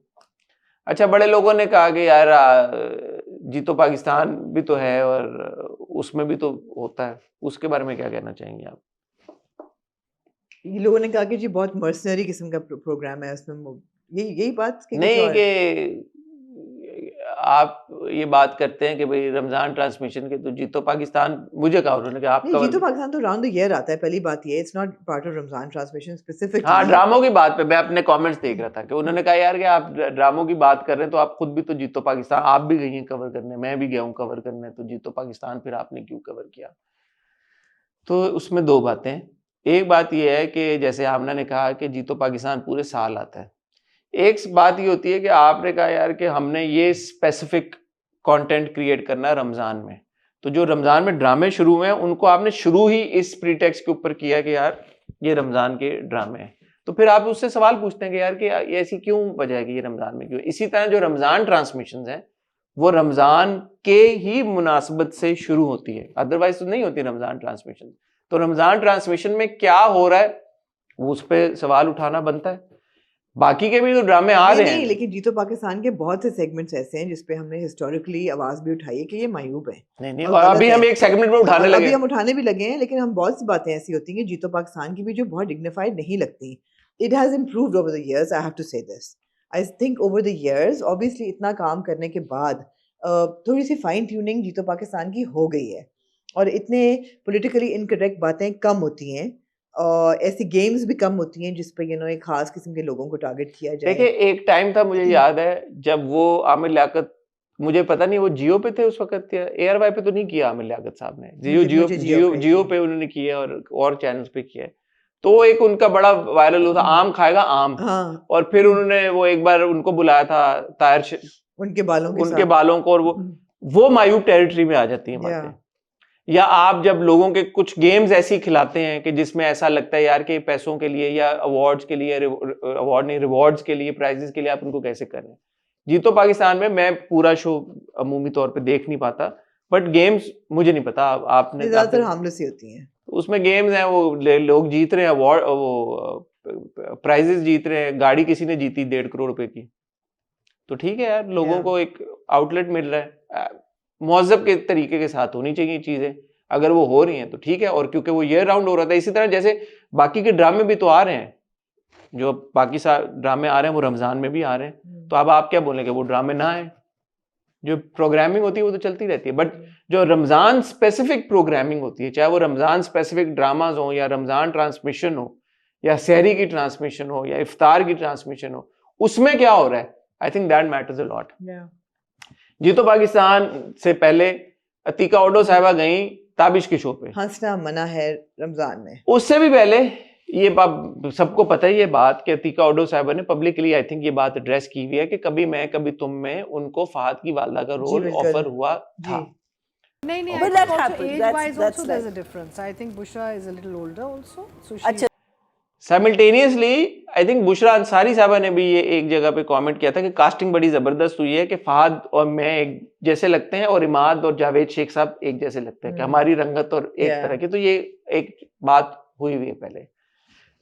A: अच्छा, बड़े लोगों ने कहा कि यार जीतो पाकिस्तान भी तो है और उसमें भी तो होता है, उसके बारे में क्या कहना चाहेंगे आप?
B: ये लोगों ने कहा कि जी बहुत मर्सनरी किस्म का प्रोग्राम है, उसमें यही बात
A: नहीं कि आप ये बात करते हैं कि भाई रमजान ट्रांसमिशन के तो जीतो पाकिस्तान, मुझे कहा उन्होंने कि आप
B: जीतो पाकिस्तान तो राउंड द ईयर आता है। पहली बात ये, it's not part of Ramzan transmission specific.
A: हाँ, ड्रामों की बात पे मैं अपने कमेंट्स देख रहा था कि उन्होंने कहा यार कि आप ड्रामों की बात कर रहे हैं तो आप खुद भी तो जीतो पाकिस्तान, आप भी गई हैं कवर करने, मैं भी गया हूँ कवर करने, तो जीतो पाकिस्तान फिर आपने क्यों कवर किया? तो उसमें दो बातें। एक बात यह है कि जैसे आमना ने कहा कि जीतो पाकिस्तान पूरे साल आता है। एक बात ये होती है कि आपने कहा यार कि हमने ये स्पेसिफिक कंटेंट क्रिएट करना है रमजान में, तो जो रमजान में ड्रामे शुरू हुए हैं उनको आपने शुरू ही इस प्रीटेक्स्ट के ऊपर किया कि यार ये रमजान के ड्रामे हैं, तो फिर आप उससे सवाल पूछते हैं कि यार कि ये ऐसी क्यों वजह है कि ये रमजान में क्यों? इसी तरह जो रमजान ट्रांसमिशंस हैं वो रमजान के ही मुनासबत से शुरू होती है, अदरवाइज तो नहीं होती रमजान ट्रांसमिशन। तो रमजान ट्रांसमिशन में क्या हो रहा है उस पर सवाल उठाना बनता है। बाकी के भी तो ड्रामे आ रहे
B: नहीं,
A: हैं।
B: लेकिन जीतो पाकिस्तान के बहुत से सेगमेंट्स ऐसे हैं जिसपे हमने हिस्टोरिकली आवाज भी उठाई है कि ये मायूब है।
A: नहीं
B: और गलत
A: अभी
B: है।
A: हम एक सेगमेंट में उठाने लगे।
B: अभी हम उठाने भी लगे हैं, लेकिन हम बहुत सी बातें ऐसी होती हैं जीतो पाकिस्तान की भी जो बहुत डिग्निफाइड नहीं लगती। It has improved over the years, I have to say this. I think over the years obviously इतना काम करने के बाद थोड़ी सी फाइन ट्यूनिंग जीतो पाकिस्तान की हो गई है और इतने पॉलिटिकली इनकरेक्ट बातें कम होती हैं और ऐसी गेम्स भी कम होती हैं जिस पे एक खास किस्म के लोगों को टारगेट किया जाए।
A: देखिए एक टाइम था, मुझे याद है जब वो आमिर लियाकत, मुझे पता नहीं वो जियो पे थे उस वक्त या एयरवाई पे तो नहीं किया आमिर लियाकत साहब ने, जियो पे उन्होंने किया और चैनल्स पे किया। तो एक उनका बड़ा वायरल हुआ था, आम खाएगा आम।
B: हाँ।
A: और फिर उन्होंने वो एक बार उनको बुलाया था तायर
B: उनके बालों
A: को, और वो मायूब टेरिटरी में आ जाती है बातें। या आप जब लोगों के कुछ गेम्स ऐसी खिलाते हैं कि जिसमें ऐसा लगता है यार कि पैसों के लिए या अवार्ड्स के लिए, अवार्ड नहीं रिवॉर्ड्स के लिए, प्राइजेस के लिए आप उनको कैसे कर रहे हैं। जीतो पाकिस्तान में मैं पूरा शो अमूमी तौर पे देख नहीं पाता, बट गेम्स मुझे नहीं पता, आपने
B: ज्यादातर हार्मलेस ही होती हैं।
A: उसमें गेम्स हैं, वो लोग जीत रहे हैं अवार्ड, वो प्राइजेस जीत रहे हैं। गाड़ी किसी ने जीती 1.5 करोड़ रुपए की, तो ठीक है यार, लोगों को एक आउटलेट मिल रहा है। मुहज़्ज़ब के तरीके के साथ होनी चाहिए चीजें, अगर वो हो रही हैं तो ठीक है। और क्योंकि वो ईयर राउंड हो रहा था, इसी तरह जैसे बाकी के ड्रामे भी तो आ रहे हैं, जो बाकी ड्रामे आ रहे हैं वो रमजान में भी आ रहे हैं। तो अब आप क्या बोलेंगे वो ड्रामे ना आए? जो प्रोग्रामिंग होती है वो तो चलती रहती है, बट जो रमजान स्पेसिफिक प्रोग्रामिंग होती है, चाहे वो रमजान स्पेसिफिक ड्रामाज हो या रमजान ट्रांसमिशन हो या सहरी की ट्रांसमिशन हो या इफ्तार की ट्रांसमिशन हो, उसमें क्या हो रहा है, I think that matters a lot. जीतो पाकिस्तान से पहले अतीका ओडो साहिबा गई ताबिश के शो पे,
B: हंसना मना है रमजान में।
A: उससे भी पहले ये सबको पता है ये बात कि अतीका ओडो साहिबा ने पब्लिकली आई थिंक ये बात एड्रेस की हुई है कि कभी मैं कभी तुम में उनको फहद की वालदा का रोल ऑफर हुआ था।
F: नहीं,
E: But that happens.
F: age-wise
E: That's
F: also there's a
E: right.
F: difference. I think Bushra is a little older also. So she
E: अच्छा
A: simultaneously I think Bushra Ansari साहबा ने भी ये एक जगह पे कमेंट किया था कि कास्टिंग बड़ी जबरदस्त हुई है कि फहद और मैं एक जैसे लगते हैं और इमाद और जावेद शेख साहब एक जैसे लगते हैं कि हमारी रंगत और एक तरह की। तो ये एक बात हुई है पहले।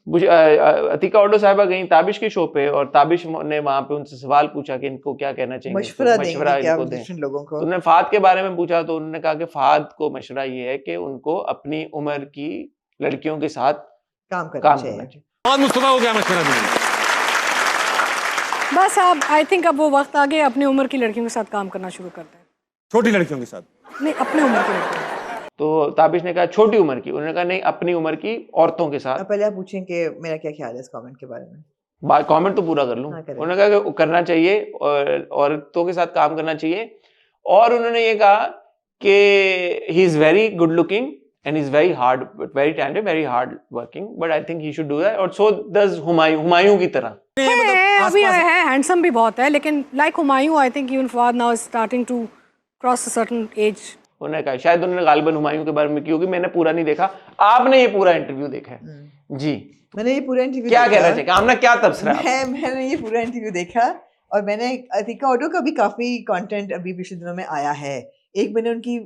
A: अतीका ओडो साहिबा गई ताबिश के शो पे और ताबिश ने वहां पे उनसे सवाल पूछा कि इनको क्या कहना चाहिए,
B: मशवरा
A: इनको दें लोगों को। तो उन्होंने फहद के बारे में पूछा तो उन्होंने कहा कि फहद को मशवरा ये है कि उनको अपनी उम्र की लड़कियों के साथ
B: काम करना चाहिए।
J: बहुत मुस्तफा को क्या मशवरा देंगे?
F: बस अब आई थिंक अब वो वक्त आ गया अपनी उम्र की लड़कियों के साथ काम करना शुरू करते हैं।
J: छोटी लड़कियों के साथ
F: नहीं, अपनी उम्र की लड़कियों।
A: तो ताबिश ने कहा छोटी उम्र की, उन्होंने कहा नहीं अपनी उम्र की औरतों के साथ।
B: पहले आप पूछें कि मेरा क्या ख्याल है इस कमेंट के बारे में।
A: कमेंट तो पूरा कर लूं। उन्होंने कहा कि करना चाहिए और औरतों के साथ काम करना चाहिए। और उन्होंने ये कहा कि he is very good looking and he's very hard, very talented, very hard working, but I think he should do that. और so does हुमायूं की तरह।
F: अभी है हैंडसम भी बहुत है, लेकिन like Humayun I think even Fahad now is starting to cross a certain age.
A: उन्होंने कहा शायद उन्होंने गालिबन हुमायूं के बारे में की होगी, मैंने पूरा नहीं देखा। आपने ये पूरा इंटरव्यू देखा है जी?
B: मैंने ये पूरा इंटरव्यू
A: क्या कहना चाहिए, आपने क्या तबसरा?
B: मैंने ये पूरा इंटरव्यू देखा और मैंने अतीका ओडो का भी काफी कंटेंट अभी पिछले दिनों में आया है। एक मैंने उनकी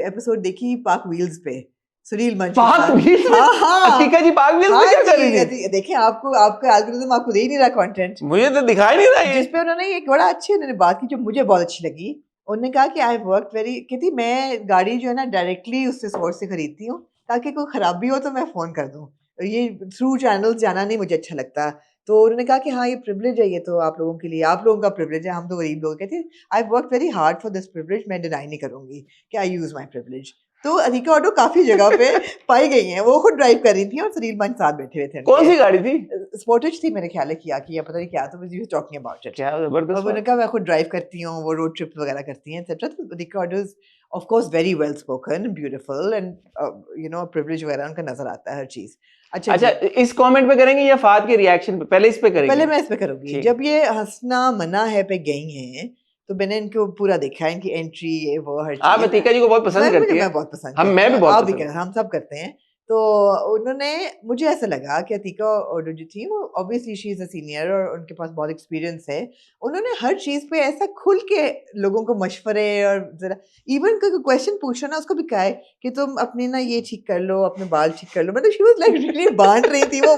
B: एपिसोड देखी पाक व्हील्स पे, सुनील मंच।
A: पाक व्हील्स में? अतीका जी पाक व्हील्स में क्या कर रही थी?
B: देखिए आपका एल्गोरिथम आपको दे ही नहीं रहा कंटेंट,
A: मुझे तो दिखाई नहीं रहा ये।
B: जिस पे उन्होंने एक बड़ा अच्छी उन्होंने बात की जो मुझे बहुत अच्छी लगी। उन्होंने कहा कि आई वर्क वेरी, कहती मैं गाड़ी जो है ना डायरेक्टली उससे सोर्स से खरीदती हूँ ताकि कोई खराबी हो तो मैं फोन कर दूँ, ये थ्रू चैनल्स जाना नहीं मुझे अच्छा लगता। तो उन्होंने कहा कि हाँ ये प्रिविलेज है, ये तो आप लोगों के लिए, आप लोगों का प्रिविलेज है, हम तो गरीब लोग। कहते I work very hard for this privilege, मैं डिनाई नहीं करूंगी कि आई यूज माई प्रिविलेज। तो अतीका ओडो काफी जगह पे पाई गई हैं, वो खुद ड्राइव कर रही थी और सुनील मंच साथ बैठे हुए थे।
A: कौन सी गाड़ी थी?
B: स्पोर्टेज थी मेरे ख्याल है, किया पता नहीं क्या, तो मुझे टॉकिंग अबाउट इट।
A: क्या जबरदस्त।
B: उन्होंने कहा मैं खुद ड्राइव करती हूँ, वो रोड ट्रिप वगैरह करती हैं एटसेट्रा। तो Atiqa Odho is of course very well spoken, beautiful and you know privilege वगैरह उनका नजर आता है हर चीज। अच्छा
A: इस कमेंट पे करेंगे या फहद के रिएक्शन पे? पहले इस पे करेंगे।
B: पहले मैं इस पे करूंगी। जब ये हंसना मना है पे गई हैं तो मैंने इनको पूरा देखा, इनकी एंट्री ये वो हर चीज।
A: आप अतीका जी को बहुत पसंद करती हैं?
B: मैं बहुत पसंद,
A: मैं भी बहुत
B: आप भी हम सब करते हैं। तो उन्होंने, मुझे ऐसा लगा कि अतीका ओडो जो थी वो obviously she is a senior और उनके पास बहुत एक्सपीरियंस है। उन्होंने हर चीज़ पे ऐसा खुल के लोगों को मशवरे और जरा इवन कोई क्वेश्चन पूछो ना उसको भी कहा है कि तुम अपने ना ये ठीक कर लो, अपने बाल ठीक कर लो। मतलब शी वाज लाइक रियली बांट रही थी, वो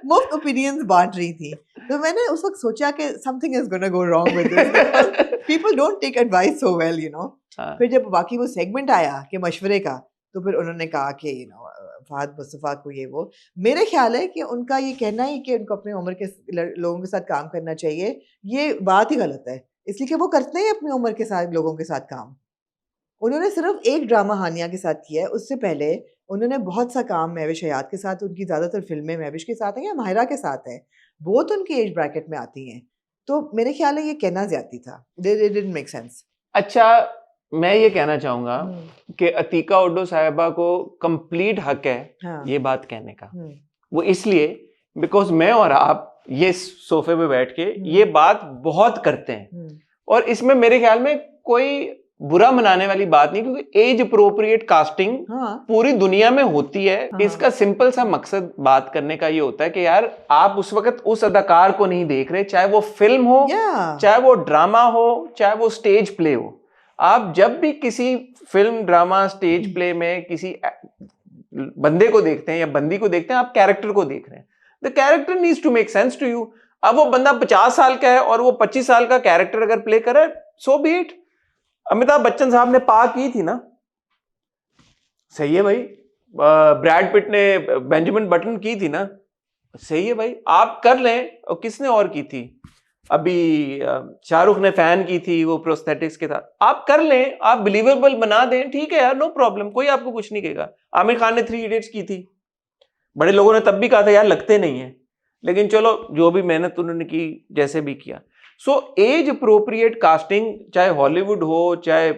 B: मुफ्त ओपिनियंस बांट रही थी। तो मैंने उस वक्त सोचा कि something is gonna go wrong with this, people don't take advice so well, you know. फिर जब बाकी वो सेगमेंट आया कि मशवरे का, तो फिर उन्होंने कहा कि यू नो फहद मुस्तफ़ा को ये वो, मेरे ख्याल है कि उनका ये कहना ही कि उनको अपनी उम्र के लोगों के साथ काम करना चाहिए, ये बात ही गलत है, इसलिए कि वो करते हैं अपनी उम्र के साथ लोगों के साथ काम। उन्होंने सिर्फ एक ड्रामा हानिया के साथ किया है, उससे पहले उन्होंने बहुत सा काम महविश हयात के साथ, उनकी ज़्यादातर फिल्में महविश के साथ हैं या माहिरा के साथ हैं, बहुत उनकी एज ब्रैकेट में आती हैं, तो मेरे ख्याल है ये कहना ज्यादती था, it didn't make sense।
A: अच्छा, मैं ये कहना चाहूंगा कि अतीका उड्डो साहिबा को कंप्लीट हक है ये बात कहने का। वो इसलिए बिकॉज मैं और आप ये सोफे पे बैठ के ये बात बहुत करते हैं, और इसमें मेरे ख्याल में कोई बुरा मनाने वाली बात नहीं, क्योंकि एज अप्रोप्रिएट कास्टिंग पूरी दुनिया में होती है। इसका सिंपल सा मकसद बात करने का ये होता है कि यार आप उस वक्त उस अदाकार को नहीं देख रहे, चाहे वो फिल्म हो, चाहे वो ड्रामा हो, चाहे वो स्टेज प्ले हो। आप जब भी किसी फिल्म, ड्रामा, स्टेज प्ले में किसी बंदे को देखते हैं या बंदी को देखते हैं, आप कैरेक्टर को देख रहे हैं। The character needs to make sense to you. अब वो बंदा 50 साल का है और वो 25 साल का कैरेक्टर अगर प्ले कर रहा है, सो बी इट। अमिताभ बच्चन साहब ने पा की थी ना, सही है भाई। ब्रैड पिट ने बेंजामिन बटन की थी ना, सही है भाई, आप कर लें। और किसने और की थी? अभी शाहरुख ने फैन की थी, वो प्रोस्थेटिक्स के साथ। आप कर लें, आप बिलीवेबल बना दें, ठीक है यार, नो प्रॉब्लम, कोई आपको कुछ नहीं कहेगा। आमिर खान ने 3 इडियट्स की थी, बड़े लोगों ने तब भी कहा था यार लगते नहीं है, लेकिन चलो जो भी मेहनत उन्होंने की, जैसे भी किया। सो एज अप्रोप्रिएट कास्टिंग, चाहे हॉलीवुड हो, चाहे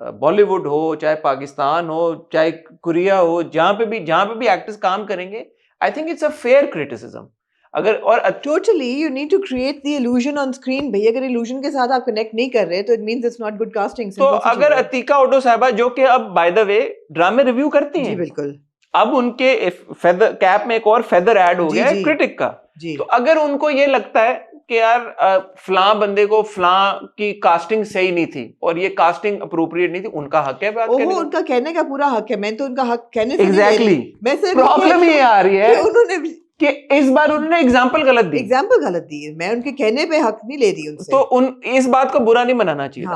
A: बॉलीवुड हो, चाहे पाकिस्तान हो, चाहे कोरिया हो, जहां पे भी एक्टर्स काम करेंगे, I think it's a fair criticism. अगर और
B: totally you need to create the illusion on screen. भाई अगर इल्यूजन के साथ आप कनेक्ट नहीं कर रहे तो it means it's not good casting.
A: तो अगर अतीका उड्डो साहिबा, जो कि अब बाय द वे ड्रामे रिव्यू करती हैं,
B: जी बिल्कुल,
A: अब उनके फेदर कैप में एक और फेदर ऐड हो गया है क्रिटिक का। तो अगर उनको ये लगता है कि यार फलां बंदे को फलां की कास्टिंग सही नहीं थी और ये कास्टिंग अप्रोप्रिएट नहीं थी, उनका हक है बात करने का।
B: उनका कहने का पूरा हक है, मैं तो उनका हक कहने से
A: एग्जैक्टली प्रॉब्लम ये आ रही है
B: उन्होंने
A: कि इस बार उन्होंने एग्जाम्पल गलत दी।
B: मैं उनके कहने पे हक नहीं ले रही उनसे।
A: तो इस बात को बुरा नहीं मनाना चाहिए।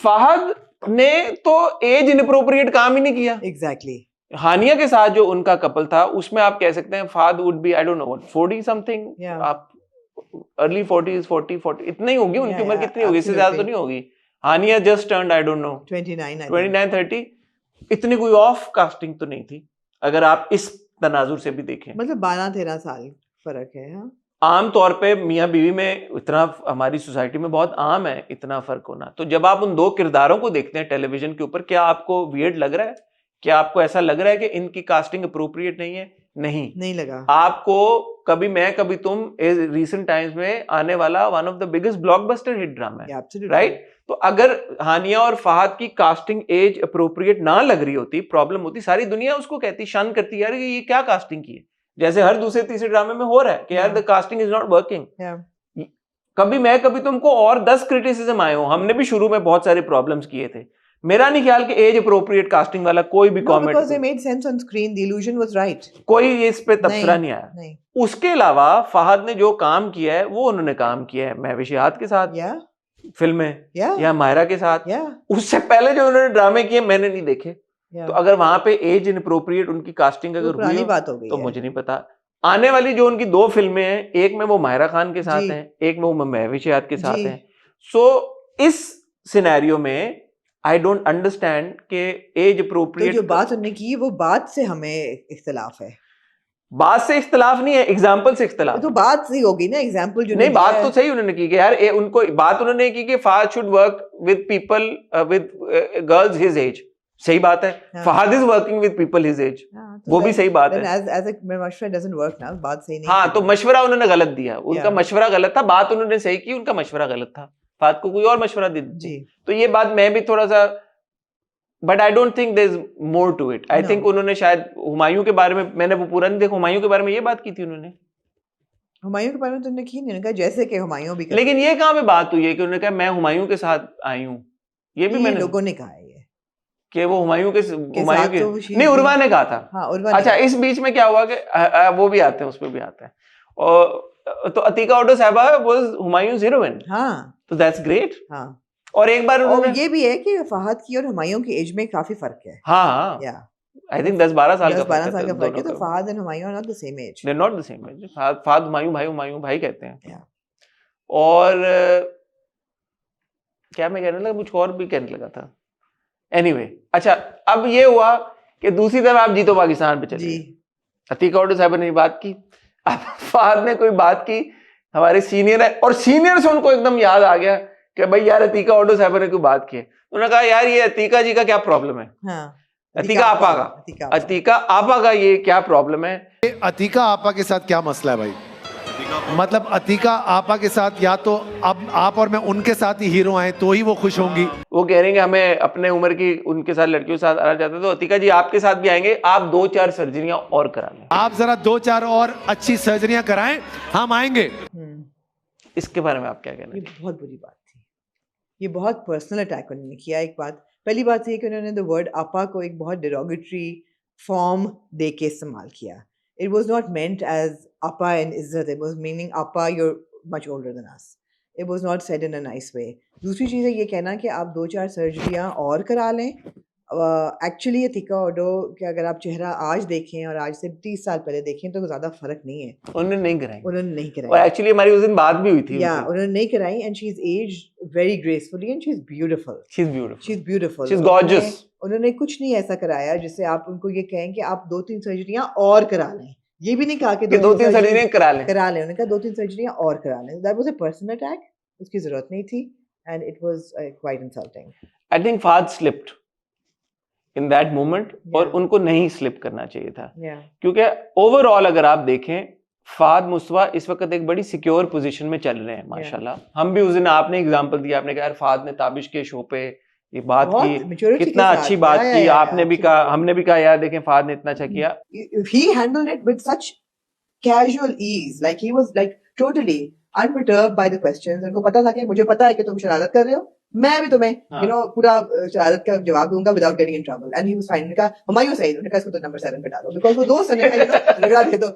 A: फहद ने तो एज इनअप्रोप्रिएट काम ही नहीं किया।
B: एग्जैक्टली।
A: हानिया के साथ जो उनका कपल था, उसमें आप कह सकते हैं Fahad would be, I don't know what, 40 something, आप अर्ली 40s, 40 इतनी ही होगी उनकी उम्र। कितनी होगी? इससे ज्यादा तो नहीं होगी। Hania just turned, I don't know, 29 30। इतनी कोई ऑफ कास्टिंग तो नहीं थी अगर आप इस तनाजुर से भी देखें।
B: मतलब 12-13 साल फर्क है। हाँ,
A: आम तौर पे मियाँ बीवी में इतना, हमारी सोसाइटी में बहुत आम है इतना फर्क होना। तो जब आप उन 2 किरदारों को देखते हैं टेलीविजन के ऊपर, क्या आपको वियर्ड लग रहा है? क्या आपको ऐसा लग रहा है कि इनकी कास्टिंग अप्रोप्रिएट नहीं है? नहीं
B: लगा
A: आपको। कभी मैं कभी तुम रिसेंट टाइम्स में आने वाला one of the biggest blockbuster hit drama है, राइट? तो अगर हानिया और फहद की कास्टिंग एज अप्रोप्रिएट ना लग रही होती, प्रॉब्लम होती, सारी दुनिया उसको कहती, शन करती, यार ये क्या कास्टिंग की है, जैसे हर दूसरे तीसरे ड्रामे में हो रहा है कि यार the casting is not working. कभी मैं कभी तुमको और 10 क्रिटिसिज्म आए हो, हमने भी शुरू में बहुत सारे प्रॉब्लम्स किए थे। मेरा नहीं ख्याल कि एज अप्रोप्रिएट कास्टिंग वाला कोई भी comment,
B: because they made sense on screen, the illusion was right,
A: कोई इस पे तबसरा नहीं आया। उसके अलावा फहद ने जो काम किया है वो उन्होंने काम किया है महविश हयात के साथ, फिल्म में, या माहिरा के साथ। उससे पहले जो उन्होंने ड्रामे किए मैंने नहीं देखे। तो अगर वहां पे एज इनअप्रोप्रिएट उनकी कास्टिंग अगर हुई तो मुझे नहीं पता। आने वाली जो उनकी 2 फिल्में हैं, एक में वो माहिरा खान के साथ हैं, एक में वो महविश हयात के साथ हैं। सो इस सिनेरियो में आई डोंट अंडरस्टैंड कि एज अप्रोप्रिएट।
B: तो जो बात उन्होंने की वो बात से हमें इख्तिलाफ है।
A: बात से इख्तिलाफ नहीं है, एग्जाम्पल से इख्तिलाफ।
B: तो बात सही होगी ना, एग्जाम्पल जो
A: नहीं, बात तो सही उन्होंने की कि यार उनको बात उन्होंने की कि Fahad should work with people with girls his age. सही बात है, Fahad is working with people his age, वो भी सही बात है।
B: मशवरा डजंट वर्क ना, बात सही नहीं।
A: हाँ, तो मशवरा उन्होंने गलत दिया, उनका मशवरा गलत था, बात उन्होंने सही की, उनका मशवरा गलत था। फहद को कोई और मशवरा दे दी। तो ये बात मैं भी थोड़ा सा, but I don't think there is more to it. I think उन्होंने शायद हुमायूं के बारे में, मैंने वो पूरा नहीं देखा, हुमायूं के बारे में ये बात की थी उन्होंने।
B: हुमायूं के बारे में तुमने की नहीं, कहा जैसे कि हुमायूं भी,
A: लेकिन ये कहाँ पे बात हुई है कि उन्होंने कहा मैं हुमायूं के साथ आई हूँ? ये भी मैंने
B: लोगों ने कहा है
A: कि वो हुमायूं के नहीं, उर्वा ने कहा था। अच्छा, इस बीच में क्या हुआ कि वो भी आते हैं, उस पर भी आते हैं। और तो अतीका ऑटो साहिबा वाज हुमायूंस हीरोइन,
B: हाँ
A: तो दैट्स ग्रेट।
B: हाँ,
A: और एक बार
B: और
A: उन्होंने
B: ये भी है कि फहद की और हुमायूं की एज में काफी फर्क है।
A: हाँ
B: या
A: आई थिंक 10-12 साल का
B: 10-12 साल का फर्क है,
A: दोनों
B: तो Fahad and Humayun are not the same age.
A: They not the same age. Fahad Humayun भाई कहते हैं।
B: Yeah.
A: और क्या मैं कहने लगा, कुछ और भी कहने लगा था। एनीवे अच्छा, अब ये हुआ कि दूसरी तरफ आप जीतो पाकिस्तान पे चले
B: जी।
A: गए। अतीका ऑटो साहब ने बात की, अब फहद ने कोई बात की, हमारे सीनियर है और सीनियर से उनको एकदम याद आ गया कि भाई यार अतीका ऑटो साहब ने कोई बात की है। उन्होंने कहा यार ये अतीका जी का क्या प्रॉब्लम है,
B: हाँ,
A: अतीका आपा का ये क्या प्रॉब्लम है।
K: अतीका आपा के साथ क्या मसला है भाई? मतलब अतीका आपा के साथ या तो अब आप और मैं उनके साथ ही हीरो आए तो ही वो खुश होंगी।
A: वो कह रहे हैं कि हमें अपने उम्र की उनके साथ लड़कियों के साथ आना चाहते हैं, तो अतीका जी आपके साथ भी आएंगे, आप 2-4 सर्जरियां और करा लें।
K: आप जरा 2-4 और अच्छी सर्जरियां कराएं, हम आएंगे।
A: इसके बारे में आप क्या कहना
B: ये बहुत बुरी बात थी, ये बहुत पर्सनल अटैक उन्होंने किया। एक बात, पहली बात ये कि उन्होंने द वर्ड आपा को एक बहुत डिरोगेटरी फॉर्म दे के इस्तेमाल किया। It was not meant as Appa and Izzat. It was meaning Appa, you're much older than us. It was not said in a nice way. दूसरी चीज़ है ये कहना कि आप 2-4 सर्जरियाँ और करा लें। एक्चुअली अतीका ऑटो के अगर आप चेहरा आज देखें और आज से 30 साल पहले देखें तो ज़्यादा फर्क नहीं है।
A: उन्होंने नहीं कराई
B: और
A: एक्चुअली हमारी उस दिन बात भी हुई थी।
B: या उन्होंने नहीं कराई, and she is aged very gracefully and she is beautiful. She is gorgeous. उन्होंने कुछ नहीं ऐसा कराया जिससे आप उनको ये कहें कि आप 2-3 सर्जरियां और करा लें। ये भी नहीं कहा कि
A: 2-3 सर्जरियां करा लें।
B: उन्होंने कहा 2-3 सर्जरियां और करा लें। That was a personal attack, उसकी जरूरत नहीं थी, and it was quite insulting.
A: I think Fahad slipped in that moment, और उनको नहीं स्लिप करना चाहिए था। क्योंकि ओवरऑल अगर आप देखें, फहद मुस्तफा इस वक्त एक बड़ी सिक्योर पोजीशन में चल रहे हैं माशाल्लाह। हम भी उस दिन, आपने एग्जांपल दिया, आपने कहा यार फहद ने ताबिश के शो पे ये बात की, कितना अच्छी बात की, आपने भी कहा, हमने भी कहा यार देखें फहद ने इतना अच्छा किया।
B: He handled it with such casual ease, like he was like totally unperturbed by the questions। उनको पता था कि मुझे पता है कि तुम शरारत कर रहे हो, मैं भी तुम्हें पूरा शरारत का जवाब दूंगा without getting in trouble। And he was fine। उन्होंने कहा हुमायूं सही, उन्होंने कहा इसको तो नंबर 7 पे डालो, because वो दोस्त ने लगा दे तो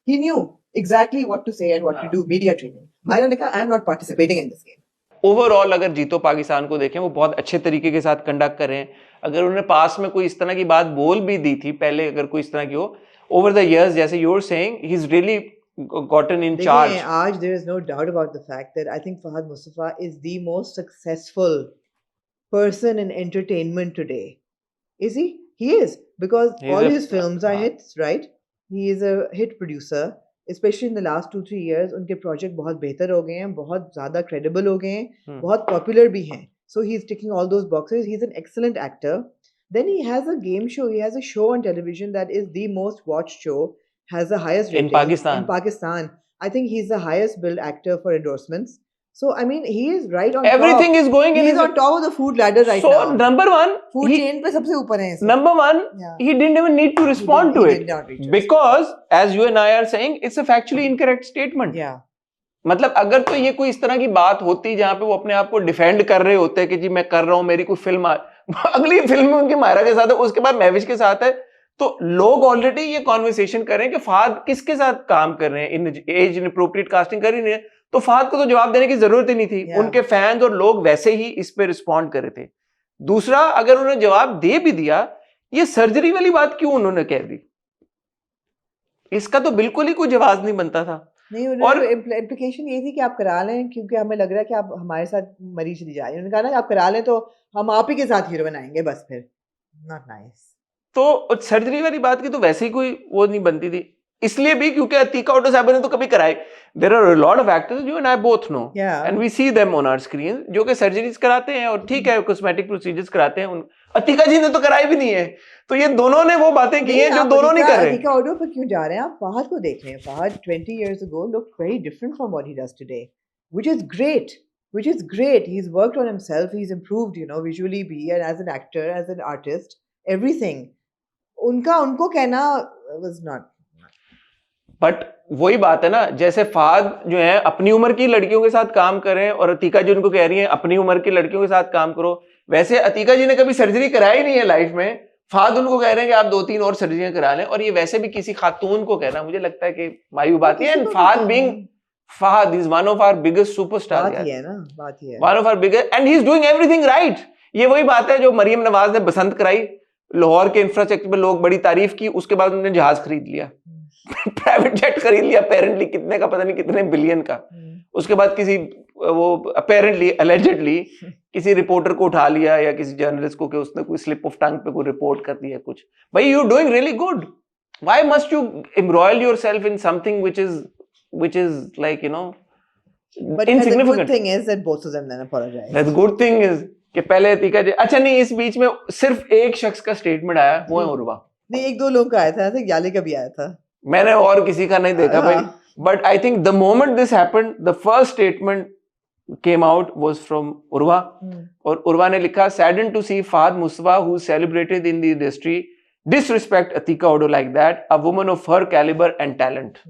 B: he knew exactly what to say and what to do। media training। Humayun ने कहा I am not participating in this game।
A: Overall अगर जीतो पाकिस्तान को देखें, वो बहुत अच्छे तरीके के साथ कंडक्ट कर रहे हैं। अगर उन्होंने पास में कोई इस तरह की बात बोल भी दी थी पहले, अगर कोई इस तरह की हो ओवर द इयर्स, जैसे you are saying, he is really gotten in charge।
B: आज there is no doubt about the fact that I think Fahad Mustafa is the most successful person in entertainment today। Is he? He is, because all his films are hits, right? He is a hit producer, especially in the last 2-3 years। उनके project बहुत बेहतर हो गए हैं, बहुत ज़्यादा credible हो गए हैं, बहुत popular भी हैं। So he is ticking all those boxes। He is an excellent actor। Then he has a game show, he has a show on television that is the most watched show, has the highest rating in Pakistan। I think he's the highest billed actor for endorsements। So I mean, he is right on
A: everything
B: top।
A: is going in
B: he is on top of the food ladder right
A: so
B: now।
A: so number 1
B: food chain पे सबसे ऊपर है।
A: number 1 he didn't even need to respond to it because as you and I are saying, it's a factually incorrect statement। मतलब अगर तो ये कोई इस तरह की बात होती जहां पे वो अपने आप को डिफेंड कर रहे होते कि जी मैं कर रहा हूं, मेरी कोई फिल्म अगली फिल्म में उनकी मायरा के साथ है, उसके बाद महविश के साथ है, तो लोग ऑलरेडी ये कॉन्वर्सेशन कर रहे हैं कि फहद किसके साथ काम कर रहे हैं, इन एज इनअप्रोप्रिएट कास्टिंग कर ही नहीं है, तो फहद को तो जवाब देने की जरूरत ही नहीं थी। उनके फैंस और लोग वैसे ही इस पे रिस्पॉन्ड कर रहे थे। दूसरा, अगर उन्होंने जवाब दे भी दिया, ये सर्जरी वाली बात क्यों उन्होंने कह दी, इसका तो बिल्कुल ही कोई जवाब नहीं बनता था।
B: नहीं, और इम्प्लीकेशन ये थी कि आप करा लें क्योंकि हमें लग रहा है कि आप हमारे साथ मरी चली जा रही है। उन्होंने कहा ना आप करा लें तो हम आप ही के साथ हीरो बनाएंगे, बस फिर नॉट नाइस।
A: तो सर्जरी वाली बात की तो वैसे ही कोई वो नहीं बनती थी, इसलिए भी क्योंकि अतीका ऑटो साहब ने तो कभी कराई। There are a lot of actors you and I both know and we see them on our screen जो कि सर्जरीज कराते हैं और ठीक है कॉस्मेटिक प्रोसीजर्स कराते हैं। अतीका जी ने तो कराई भी नहीं है, तो ये दोनों ने वो बातें की हैं जो दोनों नहीं कर रहे।
B: अतीका ऑटो पर क्यों जा रहे हैं आप? फहद को देख लें। Fahad 20 years ago looked very different from what he does today, which is great। He's worked on himself, he's improved, visually be, and as an actor, as an artist, everything। उनको कहना was not।
A: बट वही बात है ना, जैसे फहद जो है अपनी उम्र की लड़कियों के साथ काम कर रहे हैं और अतीका जी उनको कह रही है अपनी उम्र की लड़कियों के साथ काम करो, वैसे अतीका जी ने कभी सर्जरी कराई नहीं है लाइफ में, फहद उनको कह रहे हैं कि आप 2-3 और सर्जरियां करा लें, और ये वैसे भी किसी खातून को कहना मुझे लगता है कि मायूब बात है। And Fahad being Fahad is one of our biggest superstars.
B: बात ही है ना, बात ही है.
A: One of our biggest, and he's doing everything right. ये वही बात है जो मरियम नवाज ने बसंत कराई, लाहौर के इंफ्रास्ट्रक्चर पे लोग बड़ी तारीफ की, उसके बाद उन्होंने जहाज खरीद लिया, प्राइवेट जेट खरीद लिया, अपेरेंटली कितने का पता नहीं कितने बिलियन का. उसके बाद किसी वो अपेरेंटली एलिजेडली किसी रिपोर्टर को उठा लिया या किसी जर्नलिस्ट को कि उसने कोई स्लिप ऑफ टंग पे कोई रिपोर्ट कर दिया कुछ. भाई you doing really good. Why must you embroil yourself in something which is like, you know,
B: but
A: insignificant?
B: The good thing is that both of them then apologize.
A: The good thing is कि पहले अतीका जी, अच्छा नहीं, इस बीच में सिर्फ एक शख्स का स्टेटमेंट आया, वो है उर्वा.
B: नहीं, एक दो लोगों का आया था, याले का भी आया था.
A: मैंने और किसी का नहीं देखा भाई. But I think the moment this happened, the first statement came out was from Urwa. और उर्वा ने लिखा, saddened to see Fahad Mustafa, who is celebrated in the industry, disrespect Atika Odo like that, a woman of her caliber and talent.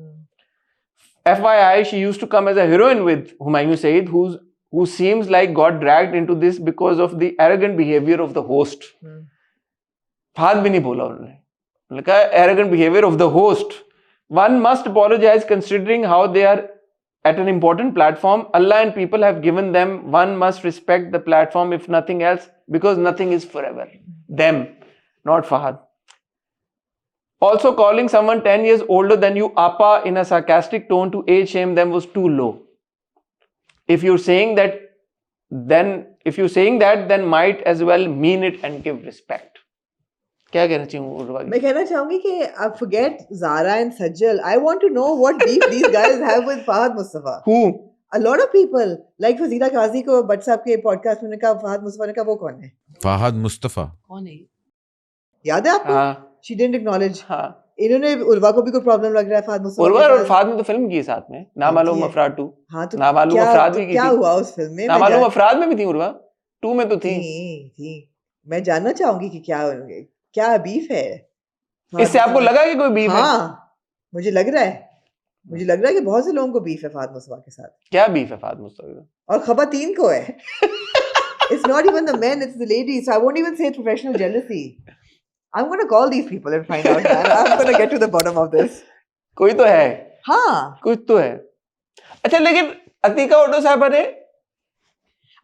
A: FYI, she used to come as a heroine with Humayun Saeed, who seems like got dragged into this because of the arrogant behavior of the host. Fahad भी नहीं बोला उन्होंने, लिखा arrogant behavior of the host. One must apologize considering how they are at an important platform. Allah and people have given them. One must respect the platform if nothing else, because nothing is forever. Them, not Fahad. Also, calling someone 10 years older than you Appa in a sarcastic tone to age shame them was too low. If you're saying that, then might as well mean it and give respect. क्या कहना चाहिए?
B: मैं कहना चाहूंगी कि forget Zara and Sajjal. I want to know what beef these guys have with Fahad Mustafa.
A: Who?
B: A lot of people. Like Fazila Qazi को but साहब के पॉडकास्ट में कहा फहद मुस्तफा ने कहा वो कौन है?
D: फहद मुस्तफा
C: कौन है?
B: याद है आपको? She didn't acknowledge.
A: हाँ.
B: इन्होंने उर्वा को भी कोई प्रॉब्लम लग रहा है फहद मुस्तफा.
A: उर्वा और फहद ने तो फिल्म की साथ में, नामालूम अफराद 2.
B: हाँ तो
A: नामालूम अफराद भी की थी.
B: क्या हुआ उस फिल्म में?
A: नामालूम अफराद में भी थी उर्वा, 2 में तो थी.
B: मैं जानना चाहूंगी कि क्या बीफ है?
A: इससे आपको लगा कि कोई बीफ है?
B: हाँ, मुझे लग रहा है कि बहुत से लोगों को बीफ है फहद मुस्तफा के साथ.
A: क्या बीफ है फहद मुस्तफा के साथ?
B: और खवातीन को है. It's not even the men, it's the ladies. So I won't even say it's professional jealousy. I'm going to call these people and find out. I'm going to get to the bottom of this.
A: कोई तो है.
B: हाँ.
A: कुछ तो है. अच्छा, लेकिन अतीका ओडो साहबा ने